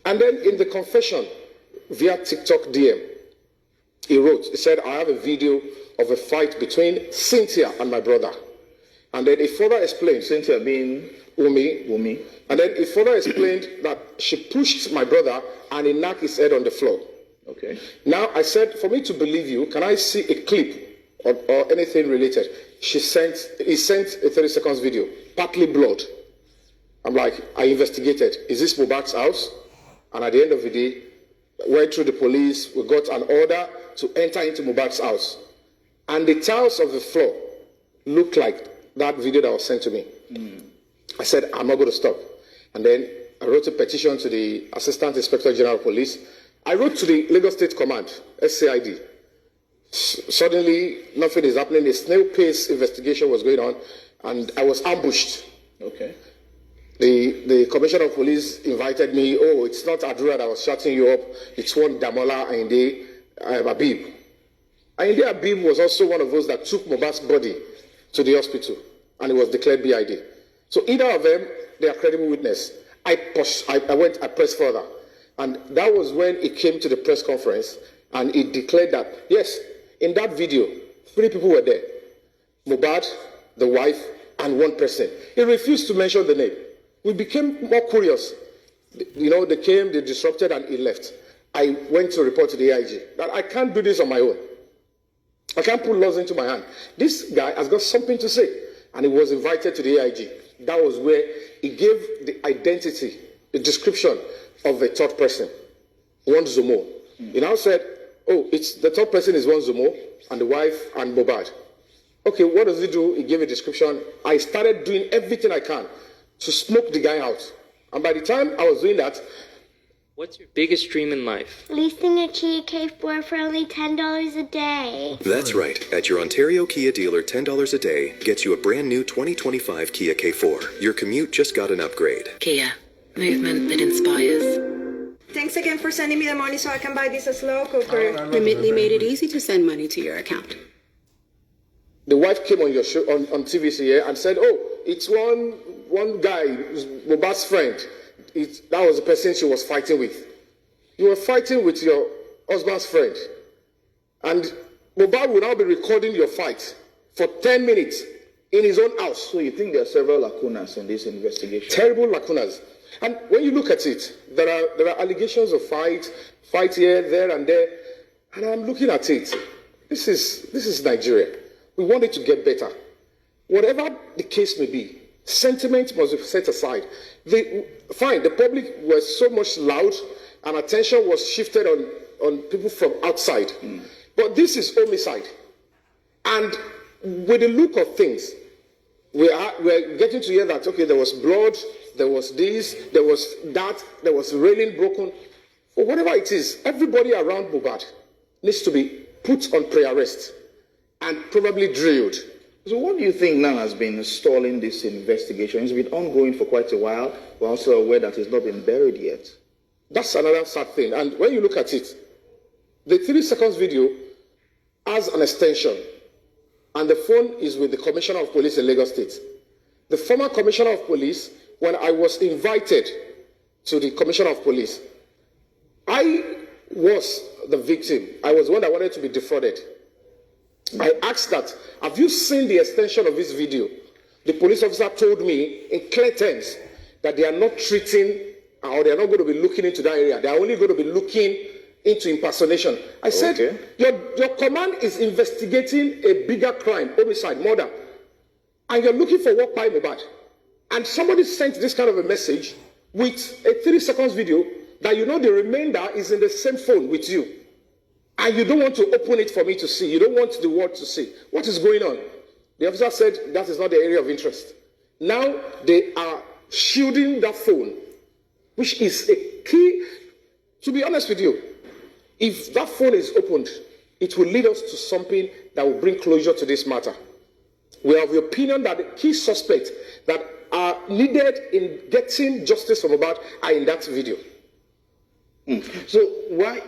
And then in the confession, via TikTok DM, he wrote, he said, I have a video of a fight between Cynthia and my brother. And then he further explained, Cynthia being Wumi. And then he further explained that she pushed my brother and he knocked his head on the floor. okay. Now, I said, for me to believe you, can I see a clip or anything related? He sent a 30 seconds video, partly blood. I'm like, I investigated. Is this Mohbad's house? And at the end of the day, went through the police. We got an order to enter into Mohbad's house. And the tiles of the floor looked like that video that was sent to me. I said, I'm not going to stop. And then I wrote a petition to the Assistant Inspector General of Police. I wrote to the Lagos State Command, SCID. Suddenly, nothing is happening. A snail-pace investigation was going on, and I was ambushed. Okay. The Commissioner of Police invited me. Oh, it's not Adura that was shutting you up. It's one Damola Ayinde Abib. Ayinde Abib was also one of those that took Mohbad's body to the hospital, and it was declared BID. So either of them, they are credible witness. I pressed further. And that was when it came to the press conference, and it declared that, yes, in that video, 3 people were there. Mohbad, the wife, and 1 person. He refused to mention the name. We became more curious. You know, they came, they disrupted, and he left. I went to report to the AIG that I can't do this on my own. I can't put laws into my hand. This guy has got something to say. And he was invited to the AIG. That was where he gave the identity, the description of a third person, one Zomo. He now said, oh, it's the third person is one Zomo, and the wife and Mohbad. Okay, what does he do? He gave a description. I started doing everything I can to smoke the guy out. And by the time I was doing that, what's your biggest dream in life? Leasing a Kia K4 for only $10 a day. That's right. At your Ontario Kia dealer, $10 a day gets you a brand new 2025 Kia K4. Your commute just got an upgrade. Kia, movement that inspires. Thanks again for sending me the money so I can buy this slow cooker. Remitly made it easy to send money to your account. the wife came on your show on TVC here and said, oh, it's one guy, Mohbad's friend. That was the person she was fighting with. You were fighting with your husband's friend. And Mohbad will now be recording your fight for 10 minutes in his own house. So you think there are several lacunas in this investigation? Terrible lacunas. And when you look at it, there are allegations of fight here, there, and there. And I'm looking at it. This is Nigeria. We want it to get better. Whatever the case may be, sentiment must be set aside. The public was so much loud, and attention was shifted on people from outside. But this is homicide. And with the look of things, we're getting to hear that, okay, there was blood, there was this, there was that, there was railing broken. Or whatever it is, everybody around Mohbad needs to be put on pre-arrest and probably drilled. So what do you think now has been stalling this investigation? It's been ongoing for quite a while. We're also aware that it's not been buried yet. That's another sad thing. And when you look at it, the 3 seconds video has an extension, and the phone is with the Commissioner of Police in Lagos State. The former Commissioner of Police, when I was invited to the Commissioner of Police, I was the victim. I was the one that wanted to be defrauded. I asked that, have you seen the extension of this video? The police officer told me in clear terms that they are not treating, or they are not going to be looking into that area. They are only going to be looking into impersonation. I said, okay, your command is investigating a bigger crime, homicide, murder, and you're looking for what by Mohbad. And somebody sent this kind of a message with a 3 seconds video that you know the remainder is in the same phone with you. And you don't want to open it for me to see. You don't want the world to see. What is going on? The officer said that is not the area of interest. Now they are shielding that phone, which is a key. To be honest with you, if that phone is opened, it will lead us to something that will bring closure to this matter. We have the opinion that the key suspects that are needed in getting justice for Mohbad are in that video. So why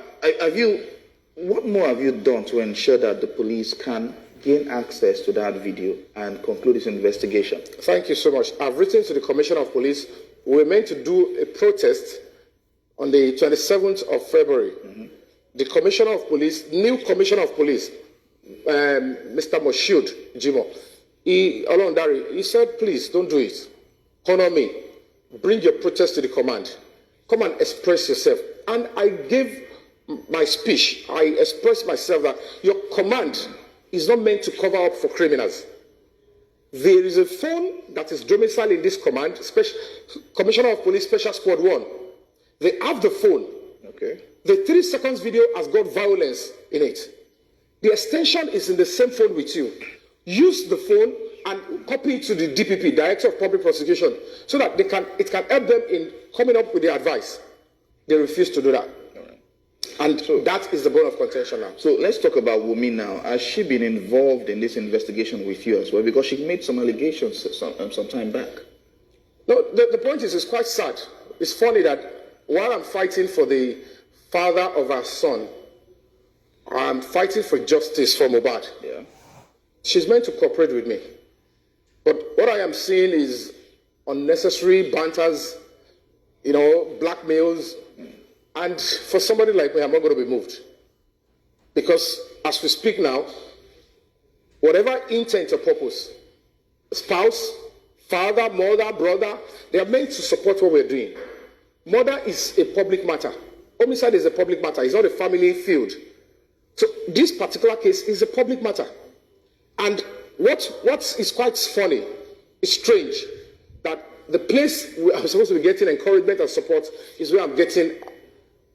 what more have you done to ensure that the police can gain access to that video and conclude this investigation? Thank you so much. I've written to the Commissioner of Police. We were meant to do a protest on the 27th of February. The Commissioner of Police, new Commissioner of Police, Mr. Moshood Jimo, he said, please don't do it. Honor me. Bring your protest to the command. Come and express yourself. And I gave my speech. I expressed myself that your command is not meant to cover up for criminals. There is a phone that is domiciled in this command, Commissioner of Police Special Squad 1. They have the phone. Okay. The 3 seconds video has got violence in it. The extension is in the same phone with you. Use the phone and copy it to the DPP, Director of Public Prosecution, so that it can help them in coming up with the advice. They refuse to do that. And so that is the bone of contention now. So let's talk about Wunmi now. Has she been involved in this investigation with you as well? Because she made some allegations some time back. No, the point is, it's quite sad. It's funny that while I'm fighting for the father of our son, I'm fighting for justice for Mohbad. Yeah. She's meant to cooperate with me. But what I am seeing is unnecessary banters, blackmails. And for somebody like me, I'm not going to be moved. Because as we speak now, whatever intent or purpose, spouse, father, mother, brother, they are meant to support what we're doing. Murder is a public matter. Homicide is a public matter. It's not a family field. So this particular case is a public matter. And what is quite funny, is strange, that the place where I'm supposed to be getting encouragement and support is where I'm getting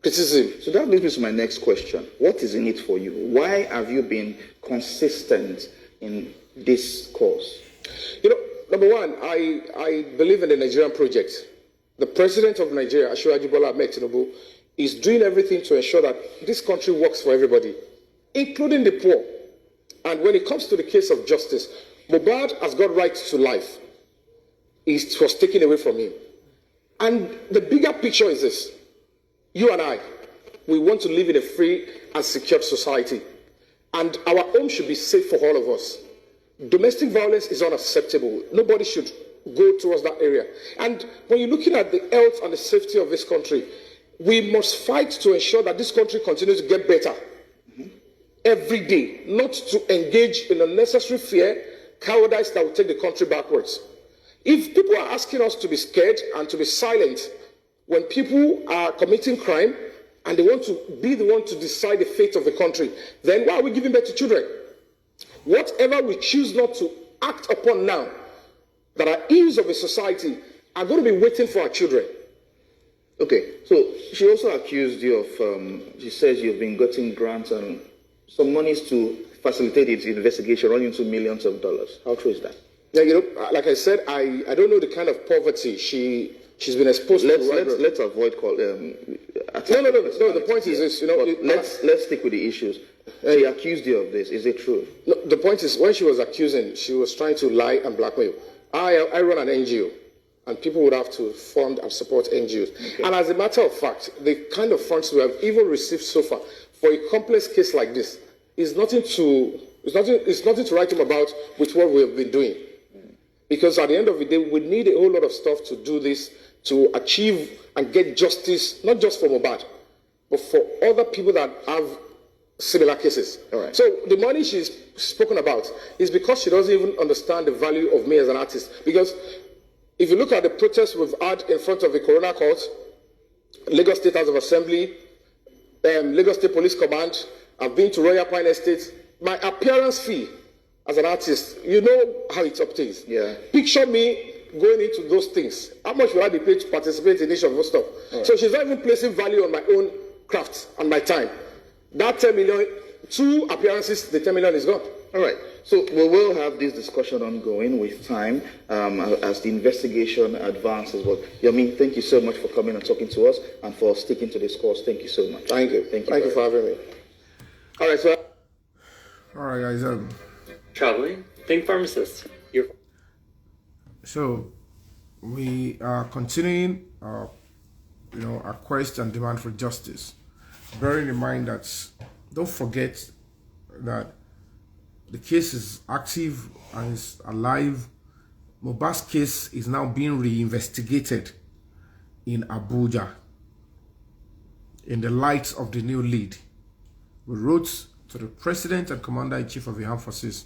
criticism. So that leads me to my next question. What is in it for you? Why have you been consistent in this cause? Number one, I believe in the Nigerian project. The president of Nigeria, Asiwaju Bola Ahmed Tinubu, is doing everything to ensure that this country works for everybody, including the poor. And when it comes to the case of justice, Mohbad has got right to life. It was taken away from him. And the bigger picture is this. You and I, we want to live in a free and secure society. And our home should be safe for all of us. Domestic violence is unacceptable. Nobody should go towards that area. And when you're looking at the health and the safety of this country, we must fight to ensure that this country continues to get better every day, not to engage in unnecessary fear, cowardice that will take the country backwards. If people are asking us to be scared and to be silent when people are committing crime and they want to be the one to decide the fate of the country, then why are we giving birth to children? Whatever we choose not to act upon now that are ills of a society are going to be waiting for our children. Okay, so she also accused you of, she says you've been getting grants and some monies to facilitate its investigation running into millions of dollars. How true is that? Yeah, like I said, I don't know the kind of poverty she's been exposed to. Let's avoid call. No. The point is this. Let's stick with the issues. She accused you of this. Is it true? No, the point is, when she was accusing, she was trying to lie and blackmail. I run an NGO, and people would have to fund and support NGOs. Okay. And as a matter of fact, the kind of funds we have even received so far for a complex case like this is nothing to write home about with what we have been doing. Because at the end of the day, we need a whole lot of stuff to do this, to achieve and get justice, not just for Mohbad, but for other people that have similar cases. All right. So the money she's spoken about is because she doesn't even understand the value of me as an artist. Because if you look at the protests we've had in front of the Coroner Court, Lagos State House of Assembly, Lagos State Police Command, I've been to Royal Pine Estate, my appearance fee as an artist, you know how it obtains. Yeah. Picture me going into those things. How much will I be paid to participate in each of those stuff? Right. So she's not even placing value on my own craft and my time. That 10 million, 2 appearances, the 10 million is gone. All right. So we will have this discussion ongoing with time as the investigation advances. But Yomi, thank you so much for coming and talking to us and for sticking to this course. Thank you so much. Thank you. Thank you for having me. All right. So. All right, guys. Traveling? Think pharmacist. You're... So we are continuing, our quest and demand for justice. Bearing in mind that, don't forget that the case is active and is alive. Mohbad's case is now being reinvestigated in Abuja in the light of the new lead. We wrote to the President and Commander-in-Chief of the Armed Forces,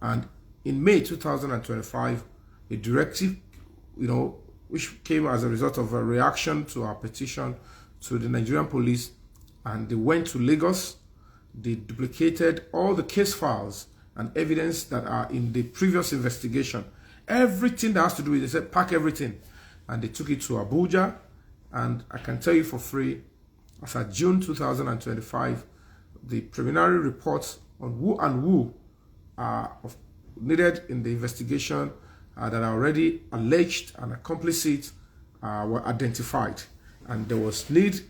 and in May 2025, a directive, which came as a result of a reaction to our petition to the Nigerian police, and they went to Lagos. They duplicated all the case files and evidence that are in the previous investigation. Everything that has to do with it, they said, pack everything. And they took it to Abuja. And I can tell you for free, as of June 2025, the preliminary reports on who are needed in the investigation that are already alleged and accomplices were identified. And there was need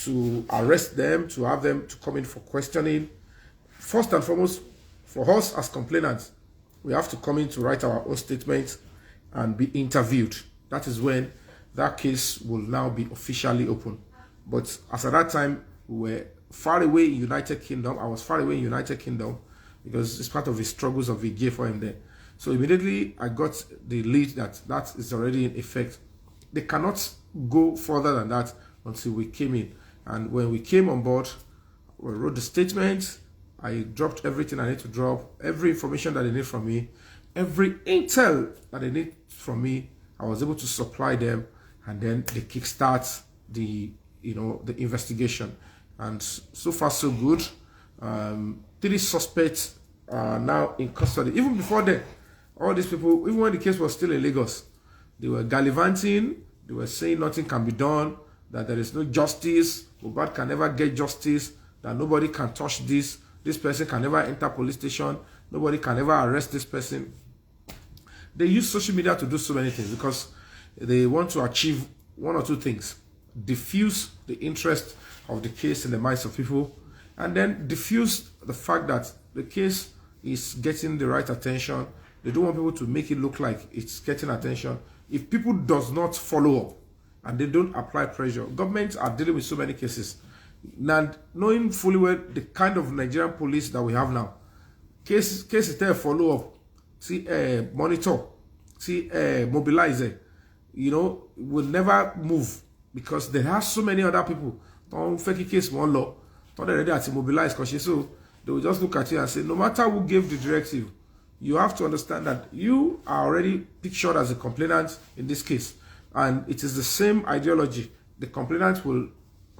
to arrest them, to have them to come in for questioning. First and foremost, for us as complainants, we have to come in to write our own statements and be interviewed. That is when that case will now be officially open. But as at that time, we were far away in United Kingdom. I was far away in United Kingdom because it's part of the struggles of the J for him there. So immediately I got the lead that is already in effect. They cannot go further than that until we came in. And when we came on board, we wrote the statement. I dropped everything I need to drop, every information that they need from me, every intel that they need from me. I was able to supply them, and then they kickstart the investigation. And so far so good. 3 suspects are now in custody. Even before that, all these people, even when the case was still in Lagos, they were gallivanting. They were saying nothing can be done, that there is no justice, Mohbad can never get justice, that nobody can touch this. This person can never enter police station. Nobody can ever arrest this person. They use social media to do so many things because they want to achieve one or two things. Diffuse the interest of the case in the minds of people, and then diffuse the fact that the case is getting the right attention. They don't want people to make it look like it's getting attention. If people does not follow up and they don't apply pressure, governments are dealing with so many cases. And knowing fully well the kind of Nigerian police that we have now, cases there follow up, monitor, mobilize, will never move because there are so many other people. Don't fake case one law, don't already at mobilize because so they will just look at you and say, no matter who gave the directive, you have to understand that you are already pictured as a complainant in this case, and it is the same ideology. The complainant will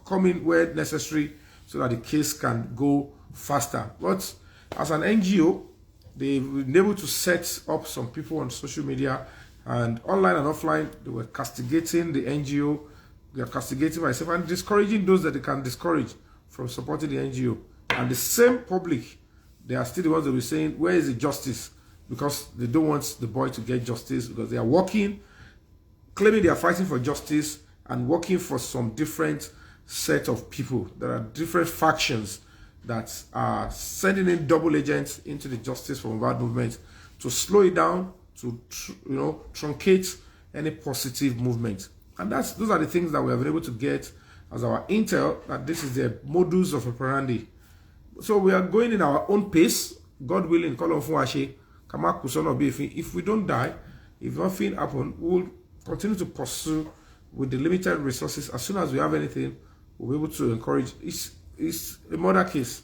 come in where necessary so that the case can go faster. But as an NGO, they've been able to set up some people on social media and online and offline. They were castigating the NGO. They are castigating myself and discouraging those that they can discourage from supporting the NGO. And the same public, they are still the ones that will be saying, where is the justice? Because they don't want the boy to get justice, because they are working, claiming they are fighting for justice and working for some different set of people. There are different factions that are sending in double agents into the Justice for Mohbad movement to slow it down, to truncate any positive movement. And those are the things that we have been able to get as our intel, that this is the modus of operandi. So we are going in our own pace, God willing. If we don't die, if nothing happens, we will continue to pursue with the limited resources. As soon as we have anything, we'll be able to encourage. It's a murder case.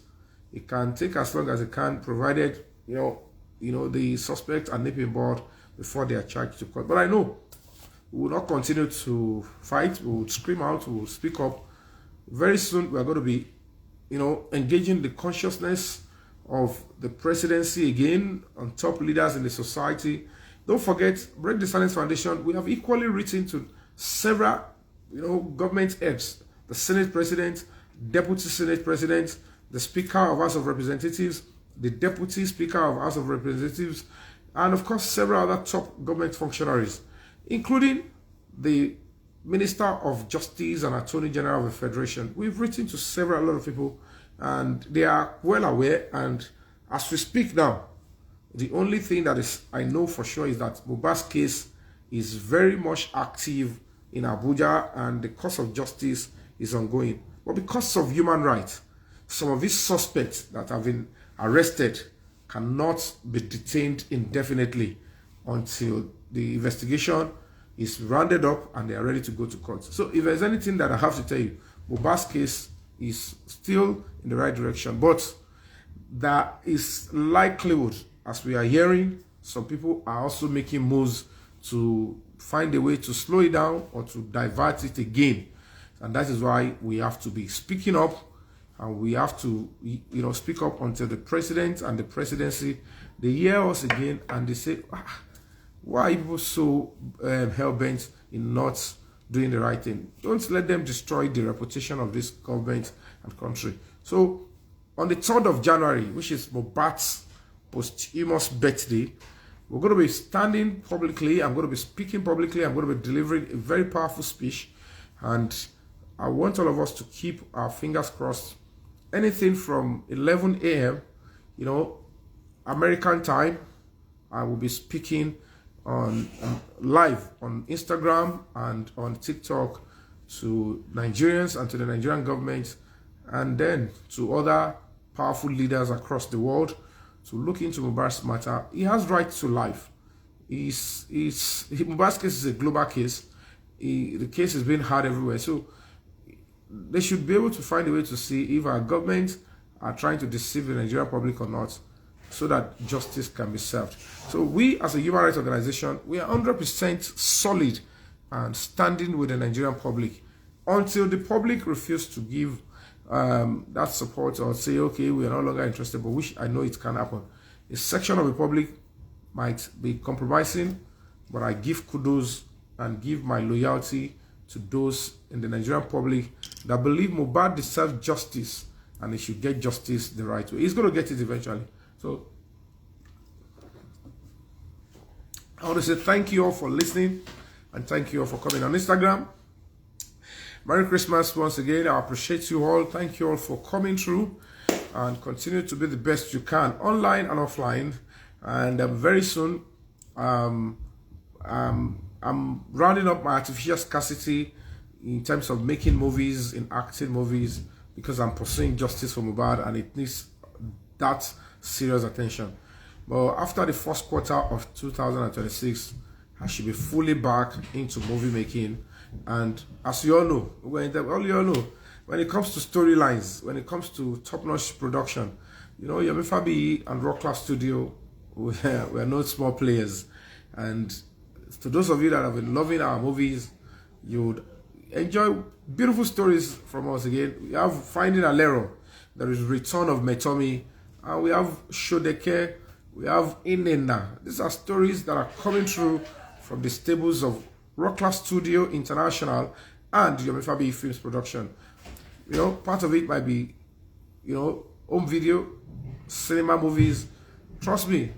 It can take as long as it can, provided the suspects are nipped on board before they are charged to court. But I know we will not continue to fight. We will scream out. We will speak up. Very soon we are going to be, engaging the consciousness of the presidency again, on top leaders in the society. Don't forget, Break the Silence Foundation. We have equally written to several, government heads, the Senate President, Deputy Senate President, the Speaker of House of Representatives, the Deputy Speaker of House of Representatives, and of course several other top government functionaries, including the Minister of Justice and Attorney General of the Federation. We've written to a lot of people, and they are well aware. And as we speak now, the only thing that is I know for sure is that Mohbad's case is very much active in Abuja, and the course of justice is ongoing. But because of human rights, some of these suspects that have been arrested cannot be detained indefinitely until the investigation is rounded up and they are ready to go to court. So if there's anything that I have to tell you, Mohbad's case is still in the right direction, but there is likelihood, as we are hearing, some people are also making moves to find a way to slow it down or to divert it again. And that is why we have to be speaking up, and we have to, speak up until the president and the presidency, they hear us again and they say, why are people so hell-bent in not doing the right thing? Don't let them destroy the reputation of this government and country. So on the 3rd of January, which is Mohbad's posthumous birthday, we're going to be standing publicly, I'm going to be speaking publicly, I'm going to be delivering a very powerful speech, and I want all of us to keep our fingers crossed. Anything from 11 a.m., American time, I will be speaking on live on Instagram and on TikTok to Nigerians and to the Nigerian government, and then to other powerful leaders across the world to look into Mohbad's matter. He has right to life. Mohbad's case is a global case. The case is being heard everywhere. So they should be able to find a way to see if our government are trying to deceive the Nigerian public or not, so that justice can be served. So we, as a human rights organization, we are 100% solid and standing with the Nigerian public until the public refuse to give that support or say, okay, we are no longer interested, but which I know it can happen. A section of the public might be compromising, but I give kudos and give my loyalty to those in the Nigerian public that believe Mohbad deserves justice and he should get justice the right way. He's going to get it eventually. So I want to say thank you all for listening, and thank you all for coming on Instagram. Merry Christmas once again. I appreciate you all. Thank you all for coming through, and continue to be the best you can online and offline. And very soon, I'm rounding up my artificial scarcity in terms of making movies, in acting movies, because I'm pursuing justice for Mohbad, and it needs that serious attention. But after the first quarter of 2026, I should be fully back into movie making. And as you all know, when it comes to storylines, when it comes to top-notch production, Yomi Fabi and Rock Class Studio, we're not small players. And to those of you that have been loving our movies, you would enjoy beautiful stories from us again. We have Finding Alero, there is Return of Metomi, and we have Shodeke, we have Inena. These are stories that are coming through from the stables of Rock Class Studio International and Yomi Fabi Films Production. Part of it might be, home video, cinema movies. Trust me,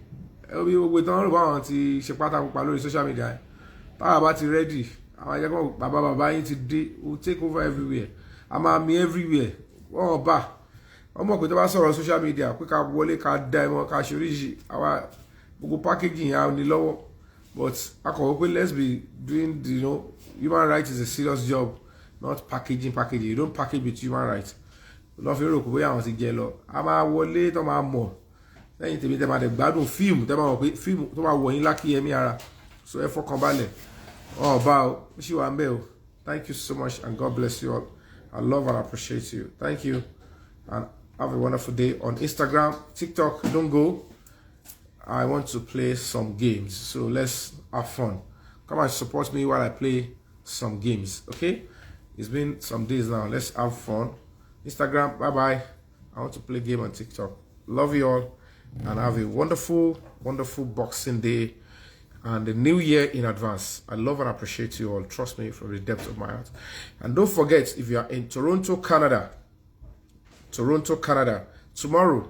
we don't want to social media. Ready. We'll take over everywhere. I'm everywhere. Ọmọ kò tó bá sọ̀rọ̀ social media pé ká wọlé ká dá ẹmọ ká ṣoríṣi àwa gbogbo packaging yà ní lọ́wọ́, but akọ̀wé pé let's be doing the human rights is a serious job, not packaging. You don't package with human rights. Lọ́ fi rò pé bóyá àwọn ti jẹ lọ a máa wọlé tó máa mọ̀ lẹ́yìn tèmi tẹ́ máa dẹ̀ gbádùn fíìmù tẹ́ máa mọ̀ pé fíìmù tó máa wọ̀ yín lákì ẹ̀mí ara, so ẹ fọkàn balẹ̀ ọba o ṣì wà ń bẹ̀ o. Thank you so much, and God bless you all. I love and appreciate you. Thank you, and have a wonderful day. On Instagram, TikTok, don't go. I want to play some games, so let's have fun. Come and support me while I play some games, okay? It's been some days now. Let's have fun. Instagram, bye-bye. I want to play game on TikTok. Love you all, and have a wonderful, wonderful Boxing Day and the New Year in advance. I love and appreciate you all. Trust me from the depths of my heart. And don't forget, if you are in Toronto, Canada, tomorrow,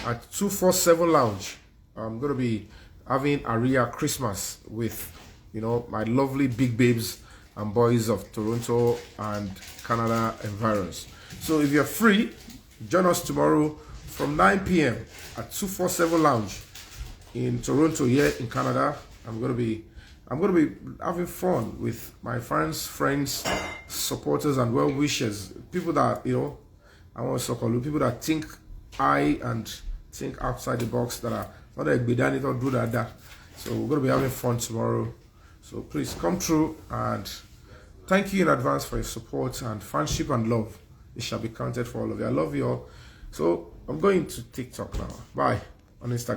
at 247 Lounge. I'm going to be having Aria Christmas with, you know, my lovely big babes and boys of Toronto and Canada environs. So if you're free, join us tomorrow from 9 p.m. at 247 Lounge in Toronto, here in Canada. I'm gonna be having fun with my friends, supporters, and well wishers. People that, you know, I want to call people that think high and think outside the box, that are not a bidani or do that. So we're gonna be having fun tomorrow. So please come through, and thank you in advance for your support and friendship and love. It shall be counted for all of you. I love you all. So I'm going to TikTok now. Bye. On Instagram.